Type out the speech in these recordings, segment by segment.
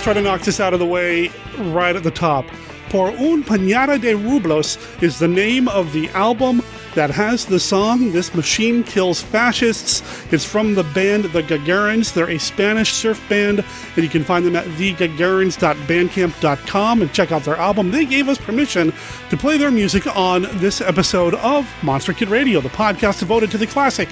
try to knock this out of the way right at the top. Por un puñado de rublos is the name of the album that has the song This Machine Kills Fascists. It's from the band The Gagarins. They're a Spanish surf band, and you can find them at thegagarins.bandcamp.com and check out their album. They gave us permission to play their music on this episode of Monster Kid Radio, the podcast devoted to the classic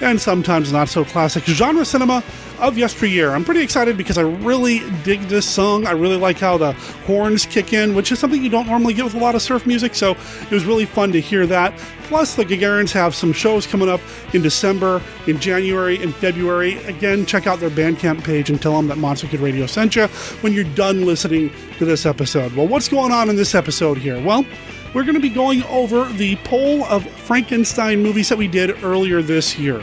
and sometimes not so classic genre cinema of yesteryear. I'm pretty excited because I really dig this song. I really like how the horns kick in, which is something you don't normally get with a lot of surf music, so it was really fun to hear that. Plus, the Gagarins have some shows coming up in December, in January, and February. Again, check out their Bandcamp page and tell them that Monster Kid Radio sent you when you're done listening to this episode. Well, what's going on in this episode here? Well, we're going to be going over the poll of Frankenstein movies that we did earlier this year.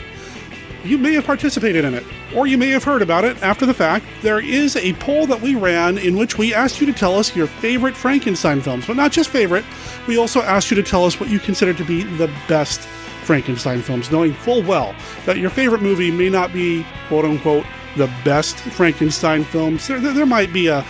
You may have participated in it, or you may have heard about it after the fact. There is a poll that we ran in which we asked you to tell us your favorite Frankenstein films, but not just favorite. We also asked you to tell us what you consider to be the best Frankenstein films, knowing full well that your favorite movie may not be, quote-unquote, the best Frankenstein films. There might be a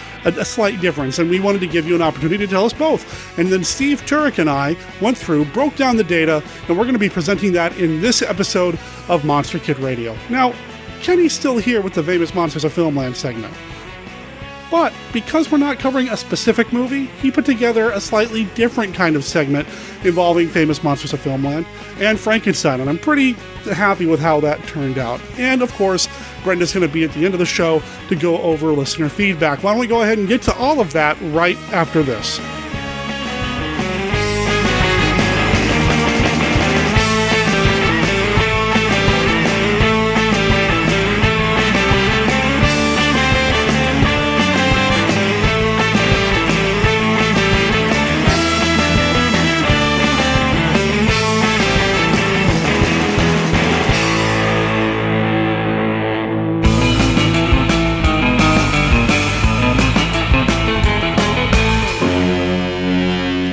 slight difference, and we wanted to give you an opportunity to tell us both. And then Steve, Turek, and I went through, broke down the data, and we're going to be presenting that in this episode of Monster Kid Radio. Now, Kenny's still here with the Famous Monsters of Filmland segment. But because we're not covering a specific movie, he put together a slightly different kind of segment involving Famous Monsters of Filmland and Frankenstein, and I'm pretty happy with how that turned out. And of course, Brenda's going to be at the end of the show to go over listener feedback. Why don't we go ahead and get to all of that right after this?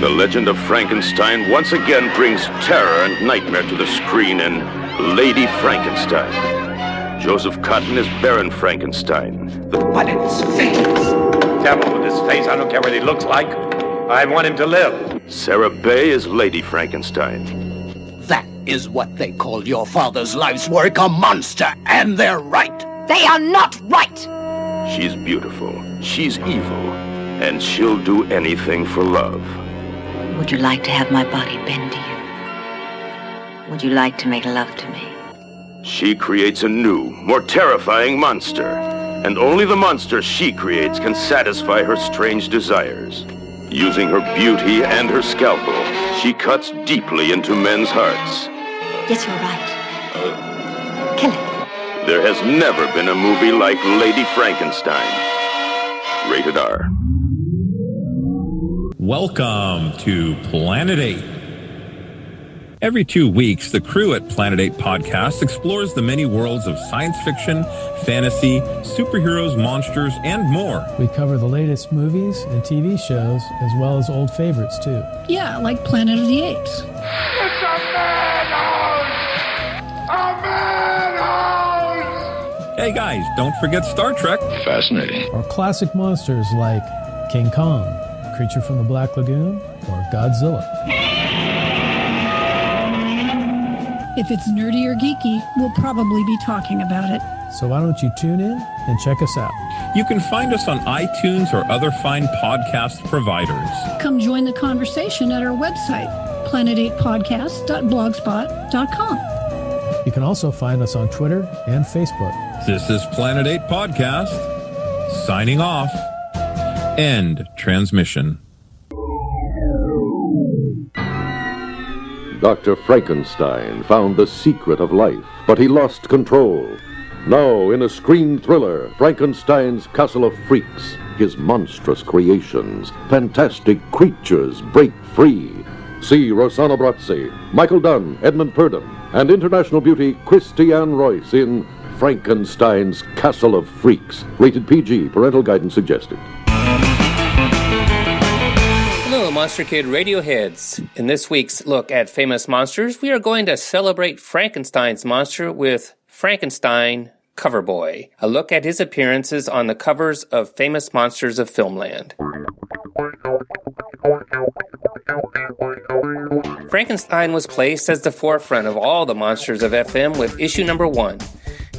The legend of Frankenstein once again brings terror and nightmare to the screen in Lady Frankenstein. Joseph Cotton is Baron Frankenstein. What in his face? Devil with his face, I don't care what he looks like. I want him to live. Sarah Bay is Lady Frankenstein. That is what they call your father's life's work, a monster, and they're right. They are not right! She's beautiful, she's evil, and she'll do anything for love. Would you like to have my body bend to you? Would you like to make love to me? She creates a new, more terrifying monster, and only the monster she creates can satisfy her strange desires. Using her beauty and her scalpel, she cuts deeply into men's hearts. Yes, you're right. Kill it. There has never been a movie like Lady Frankenstein. Rated R. Welcome to Planet 8. Every 2 weeks, the crew at Planet 8 Podcast explores the many worlds of science fiction, fantasy, superheroes, monsters, and more. We cover the latest movies and TV shows, as well as old favorites, too. Yeah, like Planet of the Apes. It's a madhouse! A madhouse! Hey guys, don't forget Star Trek. Fascinating. Or classic monsters like King Kong, Creature from the Black Lagoon, or Godzilla. If it's nerdy or geeky, we'll probably be talking about it. So why don't you tune in and check us out? You can find us on iTunes or other fine podcast providers. Come join the conversation at our website, planet8podcast.blogspot.com. You can also find us on Twitter and Facebook. This is Planet 8 Podcast. Signing off. End transmission. Dr. Frankenstein found the secret of life, but he lost control. Now, in a screen thriller, Frankenstein's Castle of Freaks, his monstrous creations, fantastic creatures break free. See Rossano Brazzi, Michael Dunn, Edmund Purdom, and international beauty Christiane Royce in Frankenstein's Castle of Freaks. Rated PG, parental guidance suggested. Hello, Monster Kid Radioheads. In this week's look at Famous Monsters, we are going to celebrate Frankenstein's monster with Frankenstein, Cover Boy, a look at his appearances on the covers of Famous Monsters of Filmland. Frankenstein was placed as the forefront of all the monsters of FM with issue number 1.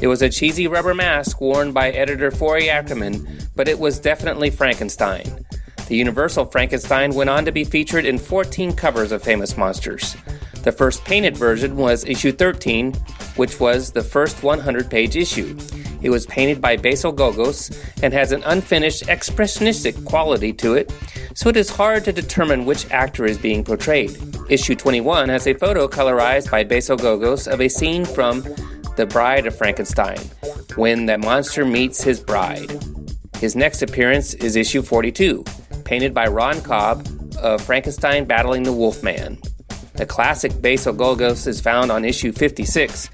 It was a cheesy rubber mask worn by editor Forey Ackerman, but it was definitely Frankenstein. The Universal Frankenstein went on to be featured in 14 covers of Famous Monsters. The first painted version was issue 13, which was the first 100-page issue. It was painted by Basil Gogos and has an unfinished, expressionistic quality to it, so it is hard to determine which actor is being portrayed. Issue 21 has a photo colorized by Basil Gogos of a scene from The Bride of Frankenstein, when the monster meets his bride. His next appearance is issue 42, painted by Ron Cobb of Frankenstein Battling the Wolfman. The classic Basil Gogos is found on issue 56,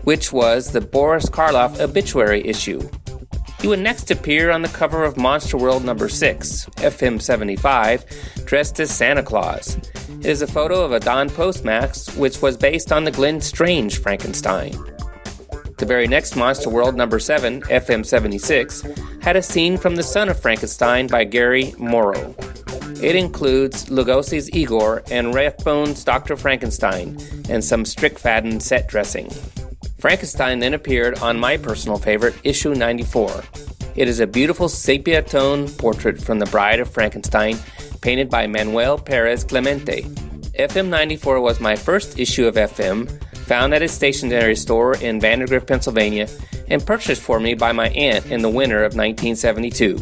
which was the Boris Karloff obituary issue. He would next appear on the cover of Monster World number 6, FM 75, dressed as Santa Claus. It is a photo of a Don Post mask, which was based on the Glenn Strange Frankenstein. The very next Monster World number 7, FM 76, had a scene from The Son of Frankenstein by Gary Morrow. It includes Lugosi's Igor and Rathbone's Dr. Frankenstein, and some Strickfaden set dressing. Frankenstein then appeared on my personal favorite, issue 94. It is a beautiful sepia tone portrait from the Bride of Frankenstein, painted by Manuel Perez Clemente. FM 94 was my first issue of FM, found at a stationery store in Vandergrift, Pennsylvania, and purchased for me by my aunt in the winter of 1972.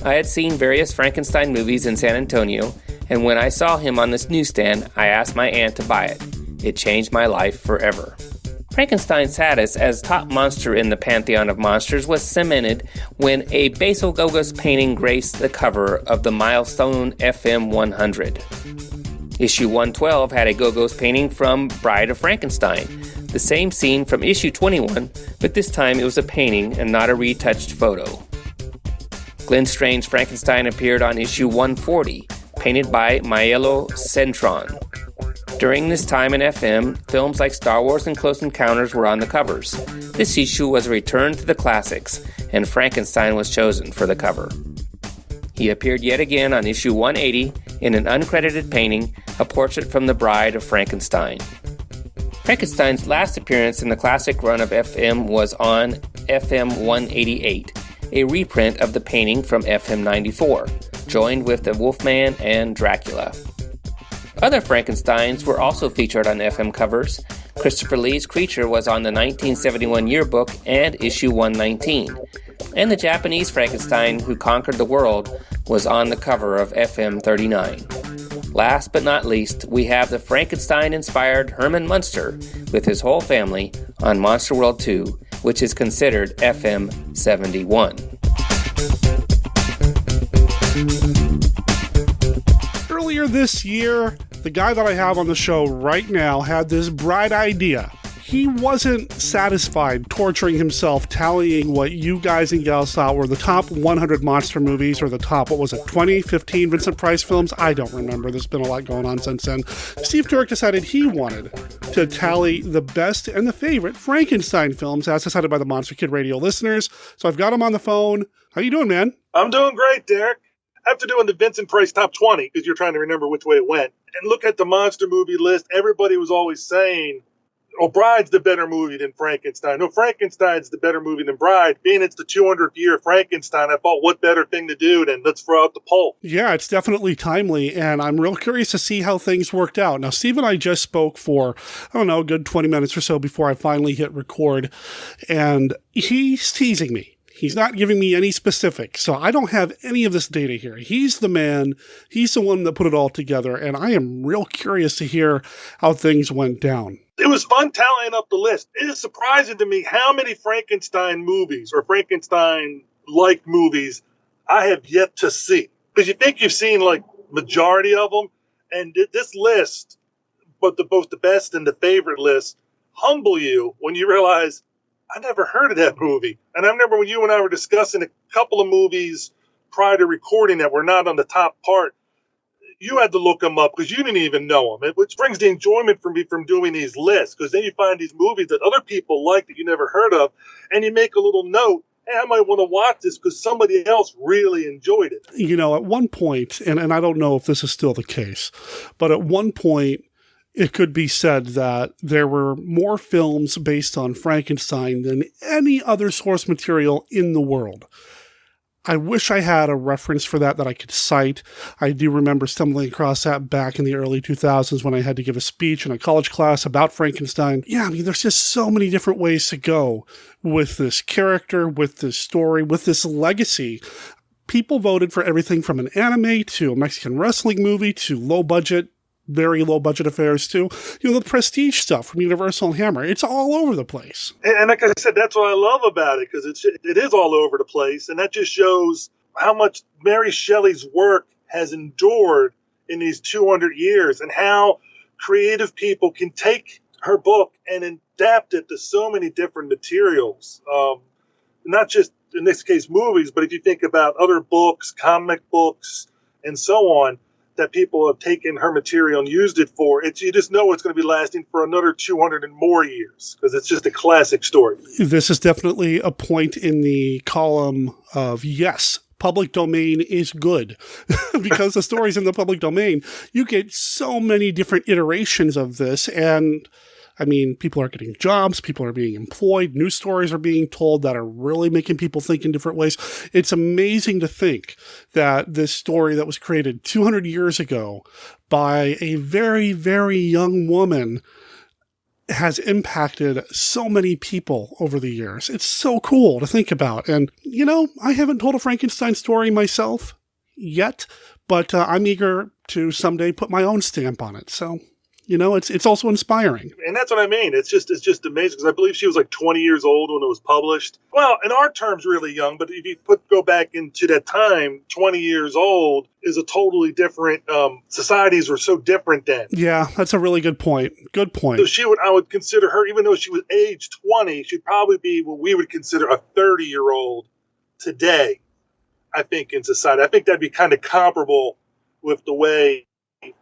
I had seen various Frankenstein movies in San Antonio, and when I saw him on this newsstand, I asked my aunt to buy it. It changed my life forever. Frankenstein's status as top monster in the pantheon of monsters was cemented when a Basil Gogos painting graced the cover of the milestone FM 100. Issue 112 had a Gogos painting from Bride of Frankenstein, the same scene from issue 21, but this time it was a painting and not a retouched photo. Glenn Strange Frankenstein appeared on issue 140, painted by Maiello Centron. During this time in FM, films like Star Wars and Close Encounters were on the covers. This issue was a return to the classics, and Frankenstein was chosen for the cover. He appeared yet again on issue 180 in an uncredited painting, a portrait from the Bride of Frankenstein. Frankenstein's last appearance in the classic run of FM was on FM 188, a reprint of the painting from FM 94, joined with the Wolfman and Dracula. Other Frankensteins were also featured on FM covers. Christopher Lee's Creature was on the 1971 yearbook and issue 119, and the Japanese Frankenstein Who Conquered the World was on the cover of FM 39. Last but not least, we have the Frankenstein-inspired Herman Munster with his whole family on Monster World 2, which is considered FM 71. Earlier this year, the guy that I have on the show right now had this bright idea. He wasn't satisfied torturing himself tallying what you guys and gals thought were the top 100 monster movies, or the top, 20, 15 Vincent Price films? I don't remember. There's been a lot going on since then. Steve Turek decided he wanted to tally the best and the favorite Frankenstein films as decided by the Monster Kid Radio listeners. So I've got him on the phone. How you doing, man? I'm doing great, Derek. After doing the Vincent Price top 20, because you're trying to remember which way it went, and look at the monster movie list, everybody was always saying, Bride's the better movie than Frankenstein. No, Frankenstein's the better movie than Bride. Being it's the 200th year of Frankenstein, I thought, what better thing to do than let's throw out the poll. Yeah, it's definitely timely, and I'm real curious to see how things worked out. Now, Steve and I just spoke for, a good 20 minutes or so before I finally hit record, and he's teasing me. He's not giving me any specifics, so I don't have any of this data here. He's the man. He's the one that put it all together, and I am real curious to hear how things went down. It was fun tallying up the list. It is surprising to me how many Frankenstein movies or Frankenstein-like movies I have yet to see. Because you think you've seen, majority of them, and this list, both the best and the favorite list, humble you when you realize, I never heard of that movie. And I remember when you and I were discussing a couple of movies prior to recording that were not on the top part, you had to look them up because you didn't even know them, which brings the enjoyment for me from doing these lists, because then you find these movies that other people like that you never heard of, and you make a little note, hey, I might want to watch this because somebody else really enjoyed it. You know, at one point, and I don't know if this is still the case, but at one point, it could be said that there were more films based on Frankenstein than any other source material in the world. I wish I had a reference for that I could cite. I do remember stumbling across that back in the early 2000s when I had to give a speech in a college class about Frankenstein. Yeah, I mean, there's just so many different ways to go with this character, with this story, with this legacy. People voted for everything from an anime to a Mexican wrestling movie to very low budget affairs too. You know, the prestige stuff from Universal and Hammer. It's all over the place. And like I said, that's what I love about it, because it is all over the place. And that just shows how much Mary Shelley's work has endured in these 200 years, and how creative people can take her book and adapt it to so many different materials. Not just, in this case, movies, but if you think about other books, comic books, and so on, that people have taken her material and used it for, you just know it's going to be lasting for another 200 and more years, because it's just a classic story. This is definitely a point in the column of, yes, public domain is good. Because the story's in the public domain, you get so many different iterations of this, and I mean, people are getting jobs, people are being employed, new stories are being told that are really making people think in different ways. It's amazing to think that this story that was created 200 years ago by a very, very young woman has impacted so many people over the years. It's so cool to think about. And, you know, I haven't told a Frankenstein story myself yet, but I'm eager to someday put my own stamp on it. So, you know, it's also inspiring. And that's what I mean. It's just amazing, because I believe she was like 20 years old when it was published. Well, in our terms, really young, but if you go back into that time, 20 years old is a totally different, societies were so different then. Yeah, that's a really good point. Good point. So I would consider her, even though she was age 20, she'd probably be what we would consider a 30-year-old today, I think, in society. I think that'd be kind of comparable with the way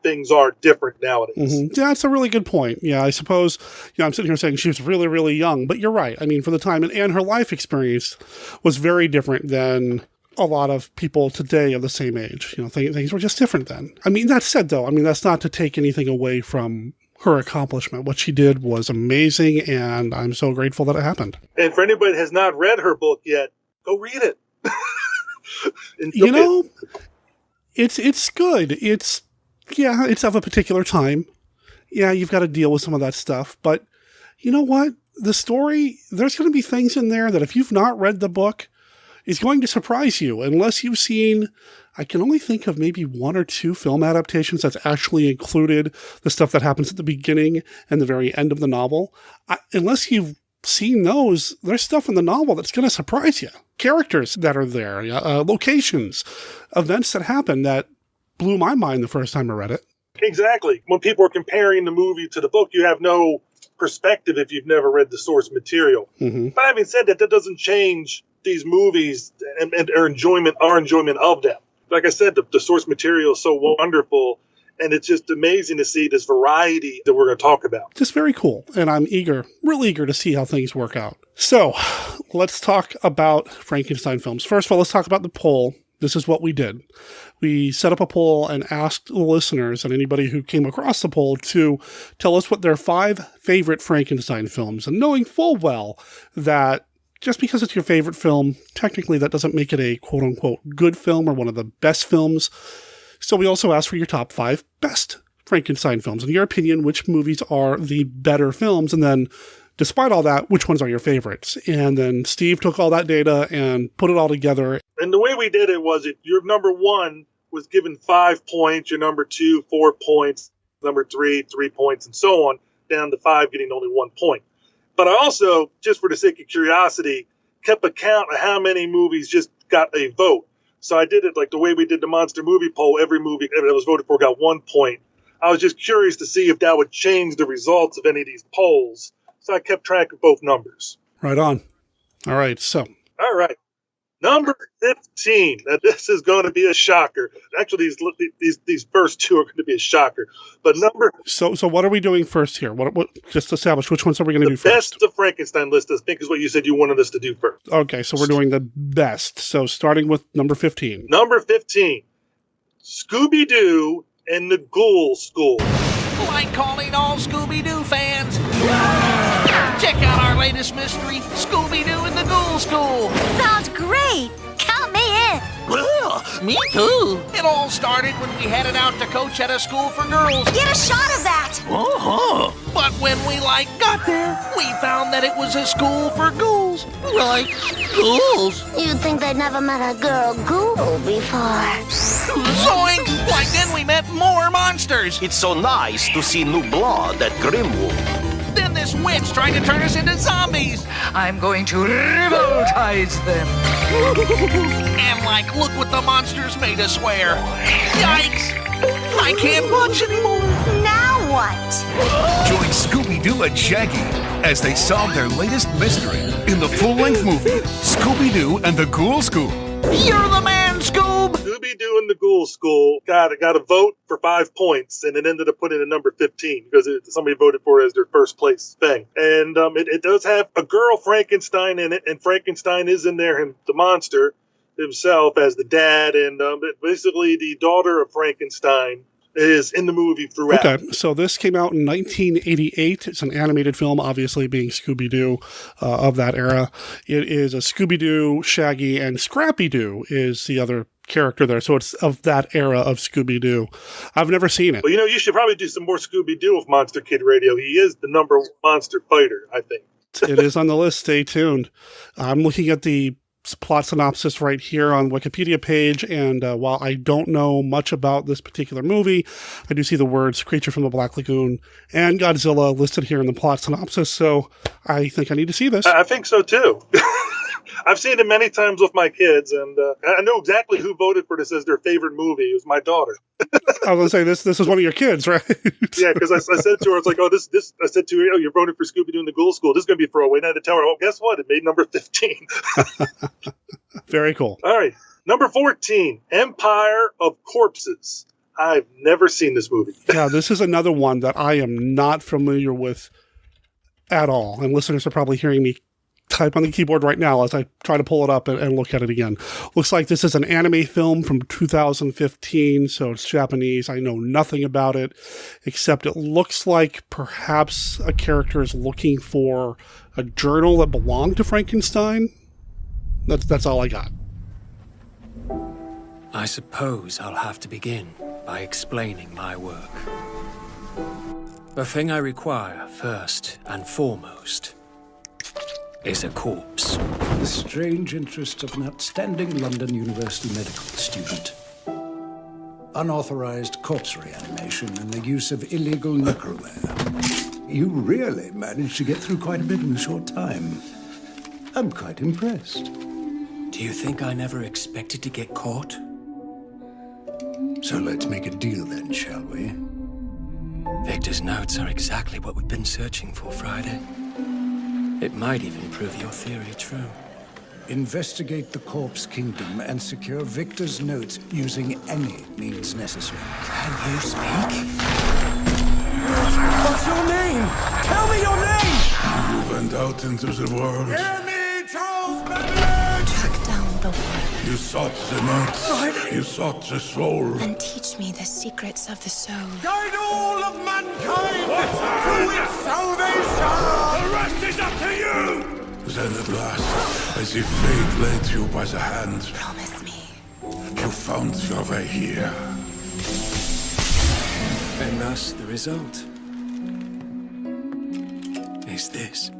things are different nowadays. Mm-hmm. Yeah, that's a really good point. Yeah, I suppose, I'm sitting here saying she was really, really young, but you're right. I mean, for the time, and her life experience was very different than a lot of people today of the same age. You know, things were just different then. I mean, that said, though, that's not to take anything away from her accomplishment. What she did was amazing, and I'm so grateful that it happened. And for anybody that has not read her book yet, go read it. It's good. It's of a particular time. Yeah, you've got to deal with some of that stuff. But you know what? The story, there's going to be things in there that if you've not read the book, is going to surprise you. Unless you've seen, I can only think of maybe one or two film adaptations that's actually included the stuff that happens at the beginning and the very end of the novel. Unless you've seen those, there's stuff in the novel that's going to surprise you. Characters that are there, locations, events that happen that blew my mind the first time I read it. Exactly. When people are comparing the movie to the book, you have no perspective if you've never read the source material. Mm-hmm. But having said that, that doesn't change these movies and our enjoyment of them. Like I said, the source material is so wonderful, and it's just amazing to see this variety that we're going to talk about. Just very cool. And I'm really eager to see how things work out. So let's talk about Frankenstein films. First of all, let's talk about the poll. This is what we did. We set up a poll and asked the listeners and anybody who came across the poll to tell us what their 5 favorite Frankenstein films, and knowing full well that just because it's your favorite film, technically that doesn't make it a quote-unquote good film or one of the best films. So we also asked for your top 5 best Frankenstein films. In your opinion, which movies are the better films? And then, despite all that, which ones are your favorites? And then Steve took all that data and put it all together. And the way we did it was your number 1 was given 5 points, your number 2, 4 points, number 3, 3 points, and so on, down to 5 getting only 1 point. But I also, just for the sake of curiosity, kept a count of how many movies just got a vote. So I did it like the way we did the monster movie poll. Every movie that was voted for got 1 point. I was just curious to see if that would change the results of any of these polls. So I kept track of both numbers. Right on. All right. So. All right. Number 15. Now, this is going to be a shocker. Actually, these first two are going to be a shocker. But So what are we doing first here? What just establish which ones are we going to do first? Best of Frankenstein list, I think, is what you said you wanted us to do first. Okay, so we're doing the best. So starting with number 15. Number 15. Scooby-Doo and the Ghoul School. Like calling all Scooby-Doo fans. Check out our latest mystery, Scooby-Doo and the Ghoul School. Sounds great. Count me in. Well, me too. It all started when we headed out to coach at a school for girls. Get a shot of that. Uh-huh. But when we, got there, we found that it was a school for ghouls. Like, ghouls. You'd think they'd never met a girl ghoul before. Zoink! Like then we met more monsters. It's so nice to see new blood at Grimwood. Then this witch tried to turn us into zombies. I'm going to revoltize them. And look what the monsters made us wear. Yikes! I can't punch anymore. Now what? Join Scooby-Doo and Shaggy as they solve their latest mystery in the full-length movie, Scooby-Doo and the Ghoul School. You're the man, Scoob! Scooby-Doo and the Ghoul School got a vote for 5 points, and it ended up putting in number 15 because somebody voted for it as their first place thing. And it does have a girl Frankenstein in it, and Frankenstein is in there, the monster himself as the dad, and basically the daughter of Frankenstein is in the movie throughout. Okay, so this came out in 1988. It's an animated film, obviously being Scooby-Doo of that era. It is a Scooby-Doo, Shaggy, and Scrappy-Doo is the other character there. So it's of that era of Scooby-Doo. I've never seen it. Well, you should probably do some more Scooby-Doo with Monster Kid Radio. He is the number one monster fighter, I think. It is on the list. Stay tuned. I'm looking at the plot synopsis right here on Wikipedia page, and while I don't know much about this particular movie, I do see the words Creature from the Black Lagoon and Godzilla listed here in the plot synopsis, so I think I need to see this. I think so too. I've seen it many times with my kids, and I know exactly who voted for this as their favorite movie. It was my daughter. I was going to say, this is one of your kids, right? Yeah, because I said to her, it's like, I said to her, you're voting for Scooby-Doo and the Ghoul School. This is going to be a throwaway. And I had to tell her, guess what? It made number 15. Very cool. All right. Number 14, Empire of Corpses. I've never seen this movie. Yeah, this is another one that I am not familiar with at all. And listeners are probably hearing me type on the keyboard right now as I try to pull it up and look at it again. Looks like this is an anime film from 2015, so it's Japanese. I know nothing about it, except it looks like perhaps a character is looking for a journal that belonged to Frankenstein. That's all I got. I suppose I'll have to begin by explaining my work. The thing I require, first and foremost, is a corpse. The strange interest of an outstanding London University medical student. Unauthorized corpse reanimation and the use of illegal necroware. You really managed to get through quite a bit in a short time. I'm quite impressed. Do you think I never expected to get caught? So let's make a deal then, shall we? Victor's notes are exactly what we've been searching for, Friday. It might even prove your theory true. Investigate the Corpse Kingdom and secure Victor's notes using any means necessary. Can you speak? What's your name? Tell me your name! You went out into the world. Hear me, Charles Babbage! Track down the one. You sought the notes. You sought the soul. And teach me the secrets of the soul. Guide all of mankind to its salvation! The rest is up to you! Then at last, I see fate laid you by the hand. Promise me. You found your way here. And thus the result is this.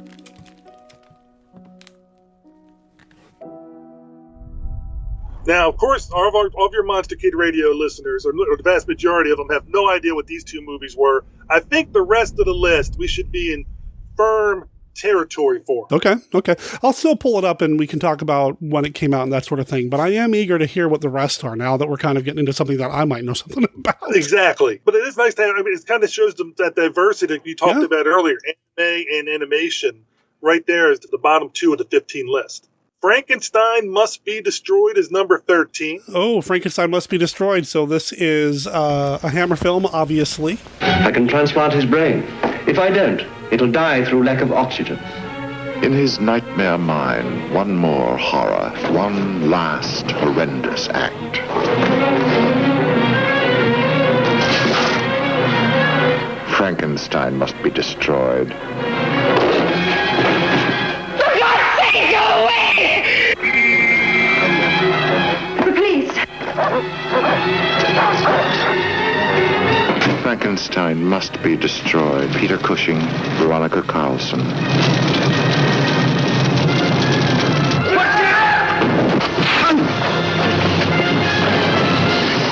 Now, of course, all of your Monster Kid Radio listeners, or the vast majority of them, have no idea what these two movies were. I think the rest of the list, we should be in firm territory for. Okay. I'll still pull it up and we can talk about when it came out and that sort of thing. But I am eager to hear what the rest are now that we're kind of getting into something that I might know something about. Exactly. But it is nice to have, it kind of shows them that diversity that you talked about earlier, anime and animation. Right there is the bottom two of the 15 list. Frankenstein Must Be Destroyed is number 13. Oh, Frankenstein Must Be Destroyed. So this is a Hammer film, obviously. I can transplant his brain. If I don't, it'll die through lack of oxygen. In his nightmare mind, one more horror, one last horrendous act. Frankenstein must be destroyed. For God's sake, go away! Please. Frankenstein must be destroyed. Peter Cushing, Veronica Carlson.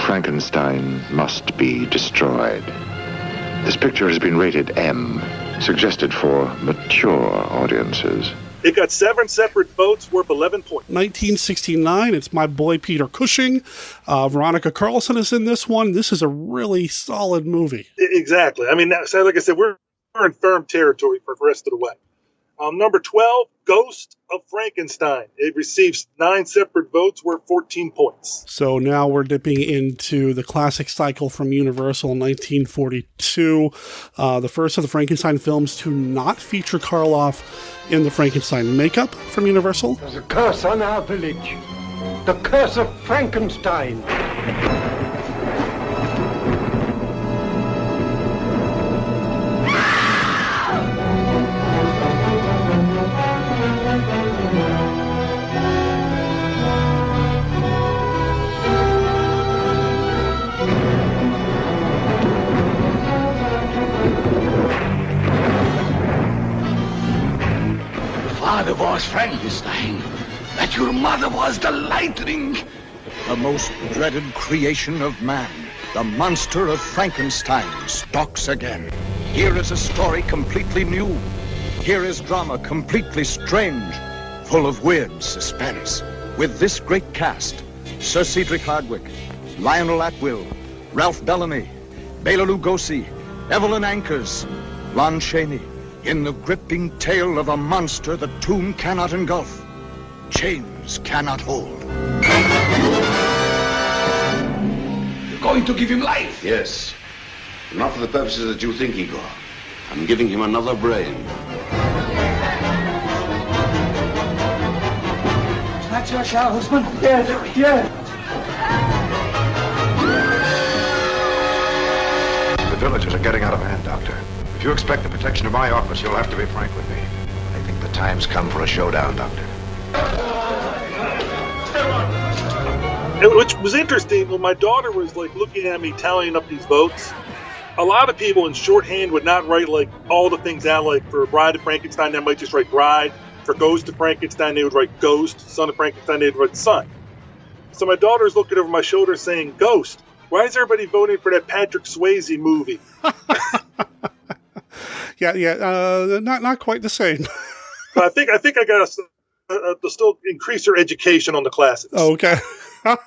Frankenstein must be destroyed. This picture has been rated M, suggested for mature audiences. It got 7 separate votes worth 11 points. 1969, it's my boy Peter Cushing. Veronica Carlson is in this one. This is a really solid movie. Exactly. I mean, so like I said, we're in firm territory for the rest of the way. Number 12, Ghost of Frankenstein. It receives 9 separate votes worth 14 points. So now we're dipping into the classic cycle from Universal in 1942. The first of the Frankenstein films to not feature Karloff in the Frankenstein makeup from Universal. There's a curse on our village. The curse of Frankenstein. Father was Frankenstein, that your mother was the lightning. The most dreaded creation of man, the monster of Frankenstein, stalks again. Here is a story completely new. Here is drama completely strange, full of weird suspense. With this great cast, Sir Cedric Hardwicke, Lionel Atwill, Ralph Bellamy, Bela Lugosi, Evelyn Ankers, Lon Chaney, in the gripping tale of a monster the tomb cannot engulf, chains cannot hold. You're going to give him life? Yes. Not for the purposes that you think, Igor. I'm giving him another brain. Is that your shower, husband? Yes, yes. The villagers are getting out of hand, Doctor. If you expect the protection of my office, you'll have to be frank with me. I think the time's come for a showdown, Doctor. Which was interesting, when my daughter was like looking at me tallying up these votes, a lot of people in shorthand would not write like all the things out, like for Bride of Frankenstein, they might just write Bride. For Ghost of Frankenstein, they would write Ghost. Son of Frankenstein, they would write Son. So my daughter's looking over my shoulder saying, Ghost. Why is everybody voting for that Patrick Swayze movie? Yeah, not quite the same. But I think I got to still increase her education on the classics. Oh, okay. All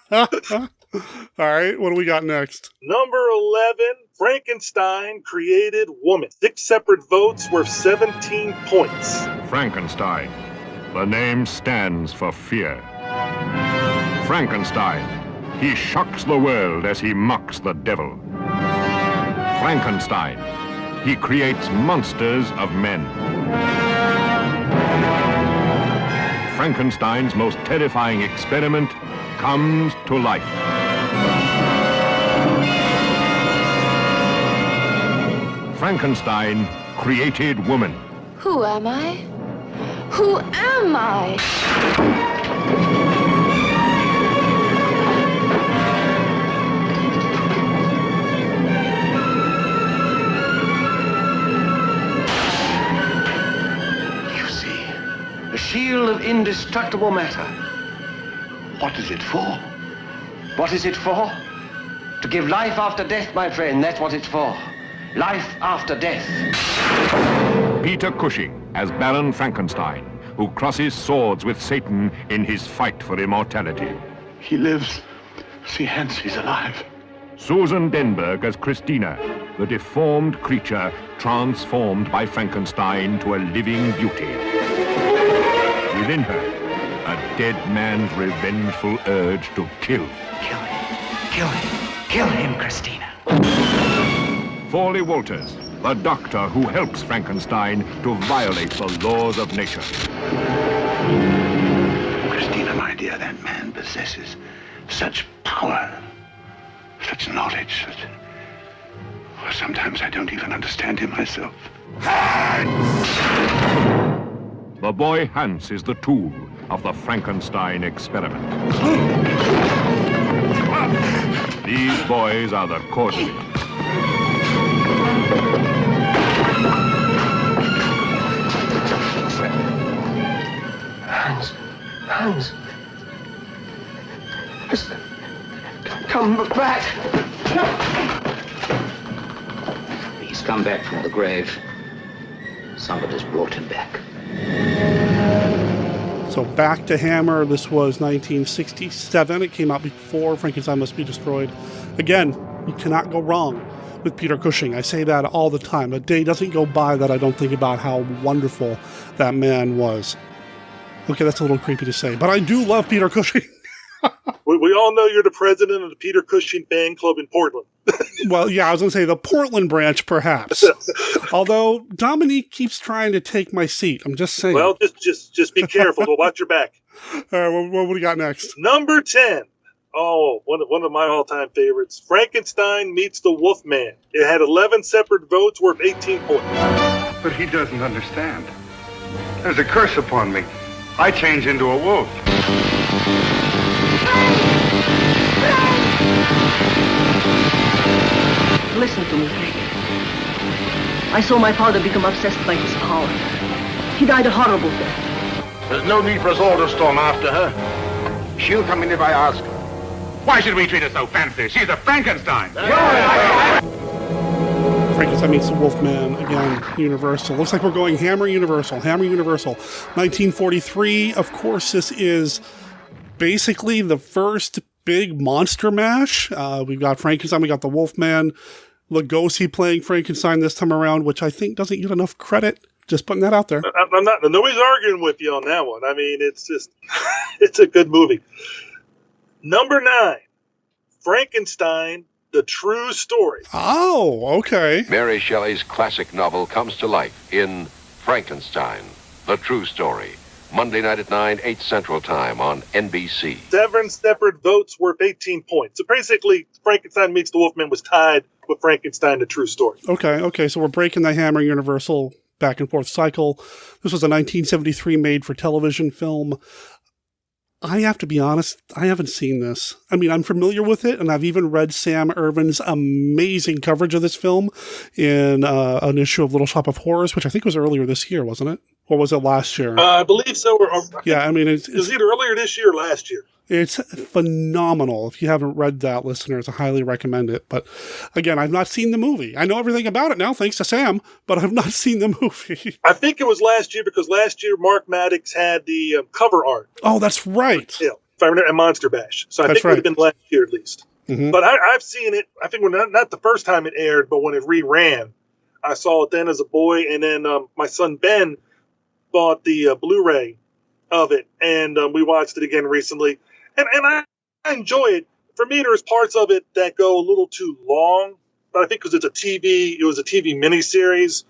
right, what do we got next? Number 11, Frankenstein Created Woman. 6 separate votes worth 17 points. Frankenstein. The name stands for fear. Frankenstein. He shocks the world as he mocks the devil. Frankenstein. He creates monsters of men. Frankenstein's most terrifying experiment comes to life. Frankenstein created woman. Who am I? Who am I? Shield of indestructible matter. What is it for? What is it for? To give life after death, my friend, that's what it's for. Life after death. Peter Cushing as Baron Frankenstein, who crosses swords with Satan in his fight for immortality. He lives. See, hence he's alive. Susan Denberg as Christina, the deformed creature transformed by Frankenstein to a living beauty. Within her, A dead man's revengeful urge to kill. Kill him. Kill him. Kill him, Christina. Forley Walters, the doctor who helps Frankenstein to violate the laws of nature. Christina, my dear, that man possesses such power, such knowledge, such... Well, sometimes I don't even understand him myself. The boy Hans is the tool of the Frankenstein experiment. These boys are the cause of it. Hans. Come back. He's come back from the grave. Somebody's brought him back. So back to Hammer. This was 1967. It came out before Frankenstein Must Be Destroyed. Again, you cannot go wrong with Peter Cushing. I say that all the time. A day doesn't go by that I don't think about how wonderful that man was. Okay, that's a little creepy to say, but I do love Peter Cushing. We all know you're the president of the Peter Cushing fan club in Portland. Well, yeah, I was going to say the Portland branch, perhaps. Although Dominique keeps trying to take my seat. I'm just saying. Well, just be careful. But watch your back. All right, what do we got next? Number 10. Oh, one of my all-time favorites. Frankenstein Meets the Wolfman. It had 11 separate votes worth 18 points. But he doesn't understand. There's a curse upon me. I change into a wolf. Listen to me, Frank. I saw my father become obsessed by his power. He died a horrible death. There's no need for us all to storm after her. She'll come in if I ask her. Why should we treat her so fancy? She's a Frankenstein. Frankenstein Meets the Wolfman, again, Universal. Looks like we're going Hammer Universal. 1943. Of course, this is basically the first big monster mash. We've got Frankenstein, we got the Wolfman, Lugosi playing Frankenstein this time around, which I think doesn't get enough credit. Just putting that out there. I'm not. Nobody's arguing with you on that one. I mean, it's just, it's a good movie. Number 9, Frankenstein, The True Story. Oh, okay. Mary Shelley's classic novel comes to life in Frankenstein, The True Story. Monday night at 9, 8 Central Time on NBC. 7 separate votes worth 18 points. So basically, Frankenstein Meets the Wolfman was tied with Frankenstein, The True Story. Okay. So we're breaking the Hammer Universal back and forth cycle. This was a 1973 made-for-television film. I have to be honest, I haven't seen this. I mean, I'm familiar with it, and I've even read Sam Irvin's amazing coverage of this film in an issue of Little Shop of Horrors, which I think was earlier this year, wasn't it? Or was it last year? I believe so. Yeah, I mean, it was either earlier this year or last year. It's phenomenal. If you haven't read that, listeners, I highly recommend it. But again, I've not seen the movie. I know everything about it now, thanks to Sam, but I've not seen the movie. I think it was last year because last year Mark Maddox had the cover art. Oh, that's right. Yeah, if I remember, at Monster Bash. So I think it would have been last year at least. Mm-hmm. But I've seen it. I think not the first time it aired, but when it reran, I saw it then as a boy, and then my son Ben bought the Blu-ray of it, and we watched it again recently. And I enjoy it. For me, there's parts of it that go a little too long, but I think because it was a TV miniseries,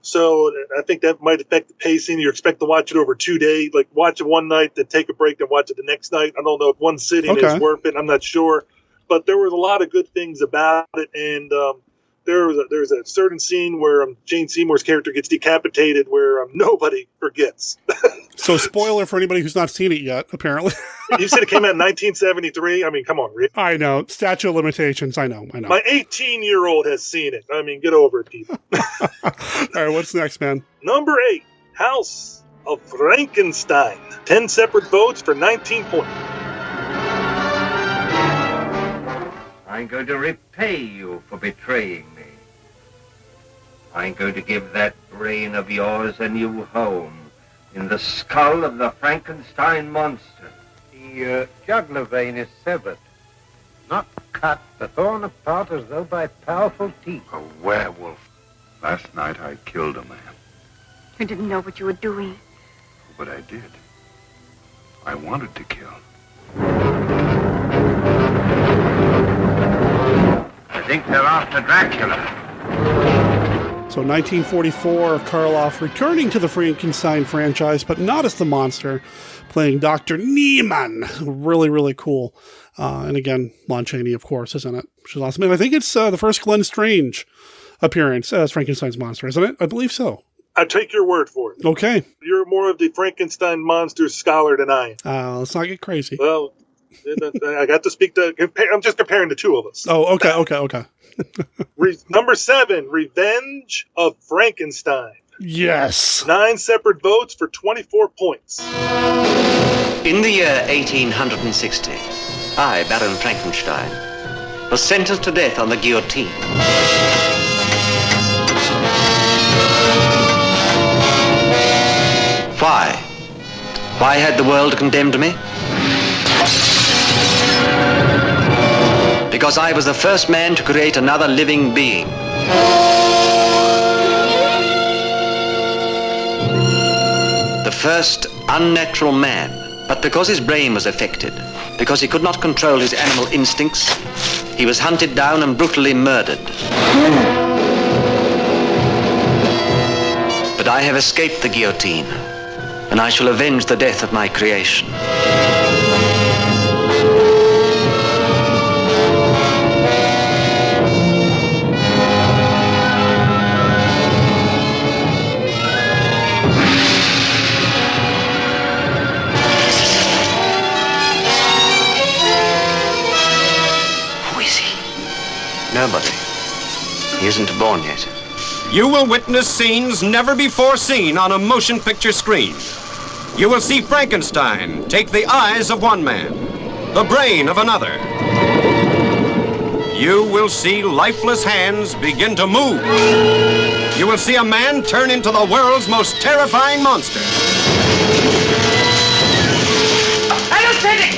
so I think that might affect the pacing. You expect to watch it over 2 days, like watch it one night, then take a break, then watch it the next night. I don't know if one sitting is worth it. I'm not sure, but there was a lot of good things about it, and there's a certain scene where Jane Seymour's character gets decapitated where nobody forgets. So spoiler for anybody who's not seen it yet, apparently. You said it came out in 1973? I mean, come on, Rick. I know. Statute of limitations. I know. My 18-year-old has seen it. I mean, get over it, people. All right, what's next, man? Number 8, House of Frankenstein. 10 separate votes for 19 points. I'm going to repay you for betraying me. I'm going to give that brain of yours a new home in the skull of the Frankenstein monster. The jugular vein is severed. Not cut, but torn apart as though by powerful teeth. A werewolf. Last night I killed a man. You didn't know what you were doing. But I did. I wanted to kill. I think they're after Dracula. So 1944, Karloff returning to the Frankenstein franchise, but not as the monster, playing Dr. Niemann. Really, really cool. And again, Lon Chaney, of course, is in it, which is awesome. And I think it's the first Glenn Strange appearance as Frankenstein's monster, isn't it? I believe so. I take your word for it. Okay. You're more of the Frankenstein monsters scholar than I am. Let's not get crazy. Well, I got to speak to... I'm just comparing the two of us. Oh, okay. Number 7, Revenge of Frankenstein. Yes. 9 separate votes for 24 points. In the year 1860, I, Baron Frankenstein, was sentenced to death on the guillotine. Why? Why had the world condemned me? Because I was the first man to create another living being. The first unnatural man, but because his brain was affected, because he could not control his animal instincts, he was hunted down and brutally murdered. But I have escaped the guillotine, and I shall avenge the death of my creation. Nobody. He isn't born yet. You will witness scenes never before seen on a motion picture screen. You will see Frankenstein take the eyes of one man, the brain of another. You will see lifeless hands begin to move. You will see a man turn into the world's most terrifying monster. Anesthetic!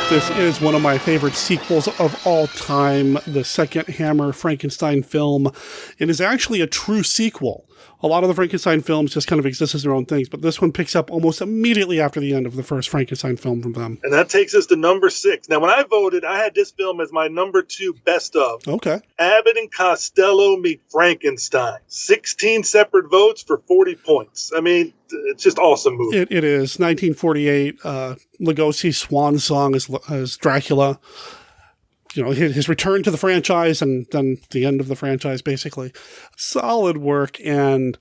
This is one of my favorite sequels of all time, the second Hammer Frankenstein film. It is actually a true sequel. A lot of the Frankenstein films just kind of exist as their own things, but this one picks up almost immediately after the end of the first Frankenstein film from them. And that takes us to number 6. Now, when I voted, I had this film as my number 2 best of. Okay. Abbott and Costello Meet Frankenstein. 16 separate votes for 40 points. I mean, it's just awesome movie. It is. 1948, Lugosi's swan song as Dracula. You know, his return to the franchise and then the end of the franchise, basically. Solid work and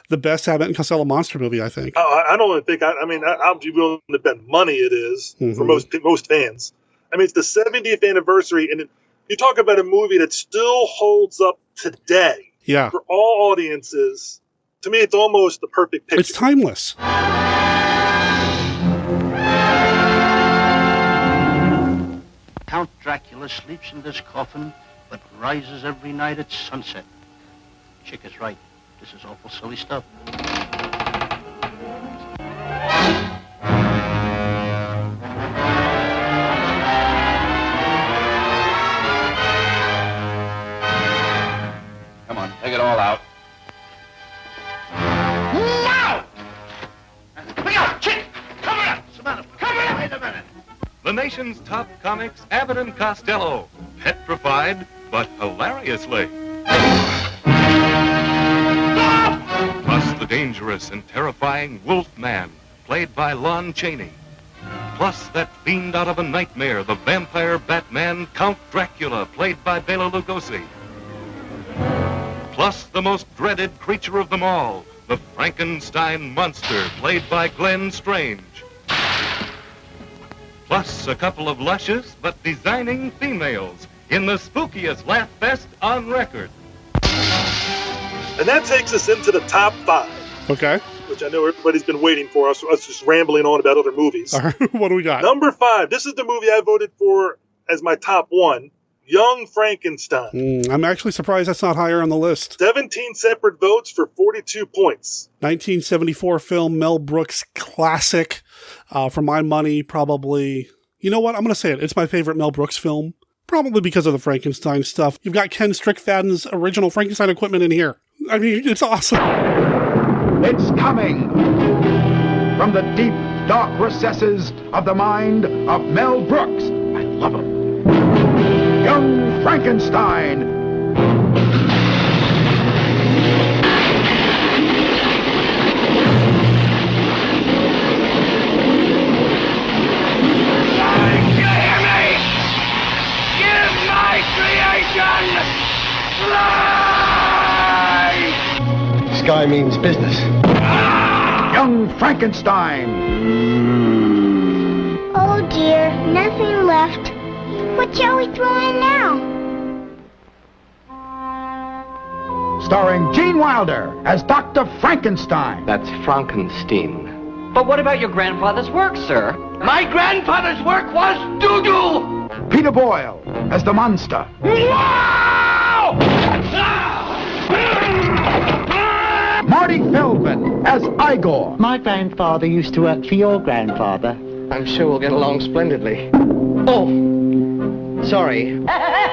the best Abbott and Costello monster movie, I think. I don't think, I'll be willing to bet money it is for most fans. I mean, it's the 70th anniversary, and you talk about a movie that still holds up today. Yeah. For all audiences. To me, it's almost the perfect picture. It's timeless. Count Dracula sleeps in this coffin, but rises every night at sunset. Chick is right. This is awful silly stuff. Come on, take it all out. No! Look out, Chick! Cover up! What's the matter? Cover up! Wait a minute. The nation's top comics, Abbott and Costello. Petrified, but hilariously. Plus the dangerous and terrifying Wolfman, played by Lon Chaney. Plus that fiend out of a nightmare, the vampire Batman, Count Dracula, played by Bela Lugosi. Plus the most dreaded creature of them all, the Frankenstein monster, played by Glenn Strange. Plus a couple of luscious but designing females in the spookiest laugh fest on record. And that takes us into the top 5. Okay. Which I know everybody's been waiting for, us just rambling on about other movies. All right, what do we got? Number 5. This is the movie I voted for as my top 1. Young Frankenstein. I'm actually surprised that's not higher on the list. 17 separate votes for 42 points. 1974 film, Mel Brooks classic. For my money, probably... You know what? I'm going to say it. It's my favorite Mel Brooks film. Probably because of the Frankenstein stuff. You've got Ken Strickfaden's original Frankenstein equipment in here. I mean, it's awesome. It's coming from the deep, dark recesses of the mind of Mel Brooks. I love him. Young Frankenstein. Sky means business. Young Frankenstein. Oh dear, nothing left. What shall we throw in now? Starring Gene Wilder as Dr. Frankenstein. That's Frankenstein. But what about your grandfather's work, sir? My grandfather's work was doo-doo! Peter Boyle as the monster. Marty Feldman as Igor. My grandfather used to work for your grandfather. I'm sure we'll get along splendidly. Oh, sorry.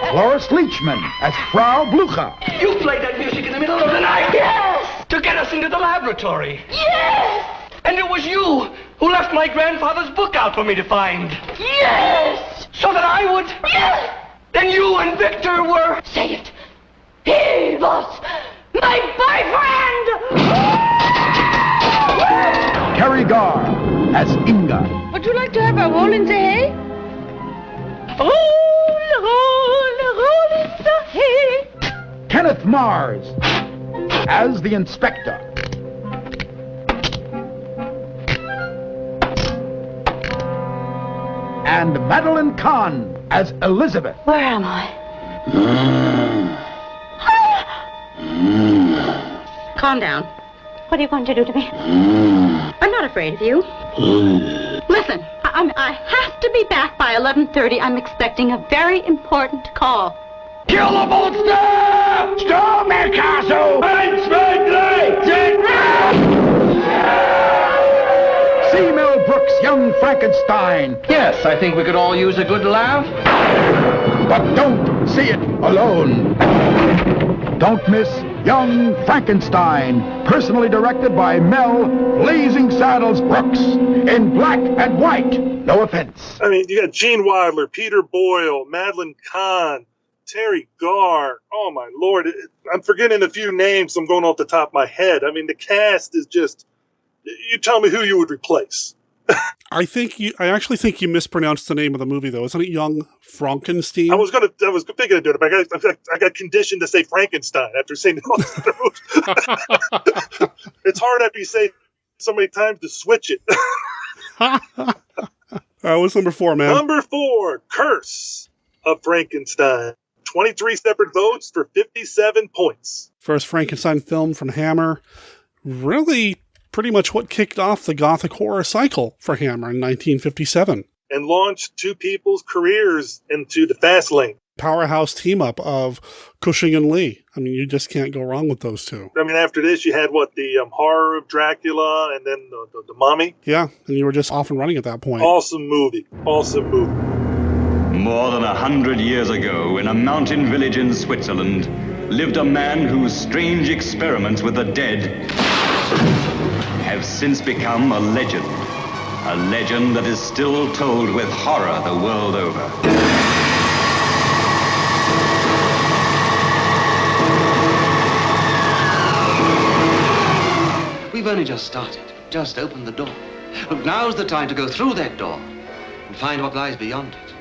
Cloris Leachman as Frau Blucher. You played that music in the middle of the night? Yes! To get us into the laboratory? Yes! And it was you who left my grandfather's book out for me to find? Yes! So that I would? Yes! Then you and Victor were... Say it. He was my boyfriend! Cary Garr as Inga. Would you like to have a roll in the hay? Roll, roll, roll in the hay. Kenneth Mars as the inspector. And Madeline Kahn as Elizabeth. Where am I? Calm down. What are you going to do to me? I'm not afraid of you. Listen, I have to be back by 11:30. I'm expecting a very important call. Kill the monster! Storm their castle! And See Mel Brooks' Young Frankenstein. Yes, I think we could all use a good laugh. But don't see it alone. Don't miss Young Frankenstein, personally directed by Mel Blazing Saddles Brooks, in black and white. No offense. I mean, you got Gene Wilder, Peter Boyle, Madeline Kahn, Terry Garr. Oh, my Lord. I'm forgetting a few names. I'm going off the top of my head. I mean, the cast is just... You tell me who you would replace. I actually think you mispronounced the name of the movie, though. Isn't it Young Frankenstein? I was thinking of doing it, but I got conditioned to say Frankenstein after saying all the other movies. It's hard after you say so many times to switch it. What's number 4, man? Number 4, Curse of Frankenstein. 23 separate votes for 57 points. First Frankenstein film from Hammer. Really pretty much what kicked off the gothic horror cycle for Hammer in 1957. And launched two people's careers into the fast lane. Powerhouse team-up of Cushing and Lee. I mean, you just can't go wrong with those two. I mean, after this, you had, the horror of Dracula and then the Mummy? Yeah, and you were just off and running at that point. Awesome movie. Awesome movie. More than 100 years ago, in a mountain village in Switzerland, lived a man whose strange experiments with the dead have since become a legend. A legend that is still told with horror the world over. We've only just started, just opened the door. Look, now's the time to go through that door and find what lies beyond it.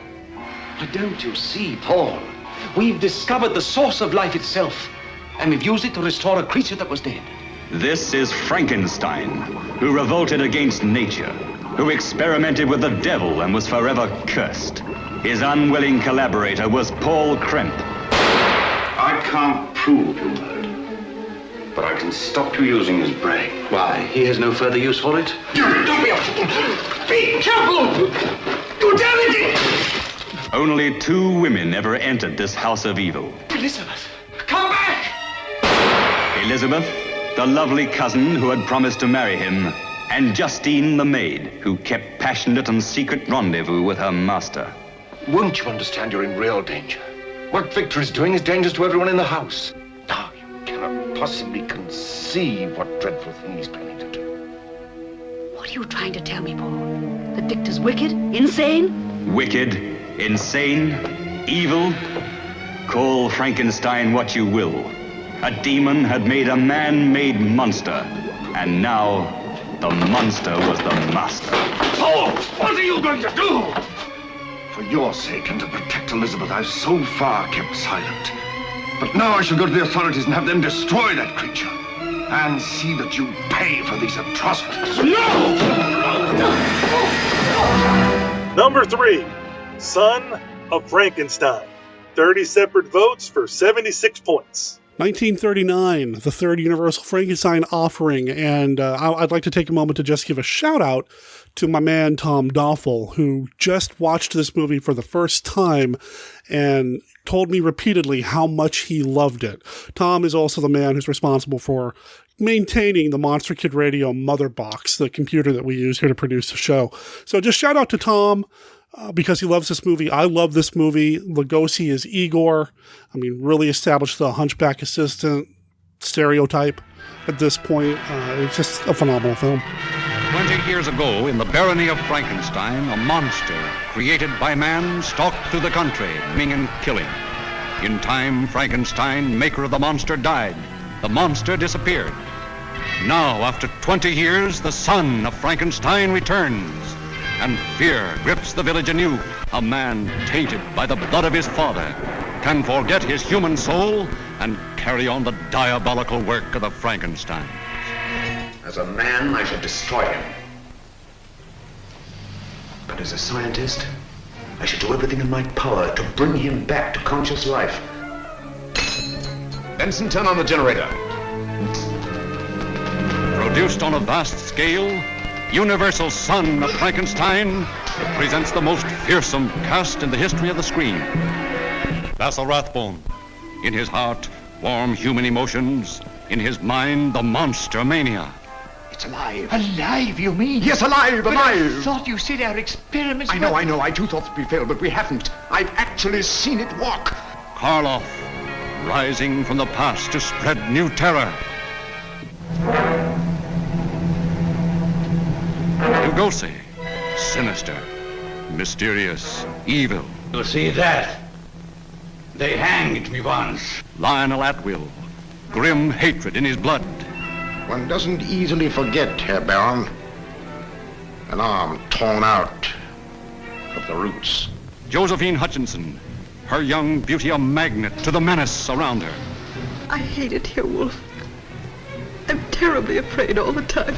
But don't you see, Paul? We've discovered the source of life itself, and we've used it to restore a creature that was dead. This is Frankenstein, who revolted against nature, who experimented with the devil and was forever cursed. His unwilling collaborator was Paul Kremp. I can't prove you murdered, but I can stop you using his brain. Why, he has no further use for it? Don't be a fool! Be careful! You damage it! Only 2 women ever entered this house of evil. Elizabeth, come back! Elizabeth, the lovely cousin who had promised to marry him, and Justine the maid, who kept passionate and secret rendezvous with her master. Won't you understand you're in real danger? What Victor is doing is dangerous to everyone in the house. Now, you cannot possibly conceive what dreadful thing he's planning to do. What are you trying to tell me, Paul? That Victor's wicked? Insane? Wicked, insane, evil. Call Frankenstein what you will. A demon had made a man-made monster. And now, the monster was the master. Paul, what are you going to do? For your sake and to protect Elizabeth, I've so far kept silent. But now I shall go to the authorities and have them destroy that creature. And see that you pay for these atrocities. Number 3, Son of Frankenstein. 30 separate votes for 76 points. 1939, the third Universal Frankenstein offering, and I'd like to take a moment to just give a shout-out to my man Tom Doffel, who just watched this movie for the first time and told me repeatedly how much he loved it. Tom is also the man who's responsible for maintaining the Monster Kid Radio mother box, the computer that we use here to produce the show. So just shout out to Tom, because he loves this movie. I love this movie. Lugosi is Igor. I mean, really established the hunchback assistant stereotype at this point. It's just a phenomenal film. 20 years ago, in the barony of Frankenstein, a monster created by man stalked through the country, maiming and killing. In time, Frankenstein, maker of the monster, died. The monster disappeared. Now, after 20 years, the son of Frankenstein returns. And fear grips the village anew. A man tainted by the blood of his father can forget his human soul and carry on the diabolical work of the Frankenstein. As a man, I should destroy him. But as a scientist, I should do everything in my power to bring him back to conscious life. Benson, turn on the generator. Produced on a vast scale, Universal Son of Frankenstein presents the most fearsome cast in the history of the screen. Basil Rathbone. In his heart, warm human emotions. In his mind, the monster mania. It's alive. Alive, you mean? Yes, alive, But alive. I thought you said our experiments I know. I too thought we failed, but we haven't. I've actually seen it walk. Karloff, rising from the past to spread new terror. Lugosi, sinister, mysterious, evil. You see that? They hanged me once. Lionel Atwill, grim hatred in his blood. One doesn't easily forget, Herr Baron. An arm torn out of the roots. Josephine Hutchinson, her young beauty a magnet to the menace around her. I hate it here, Wolf. I'm terribly afraid all the time.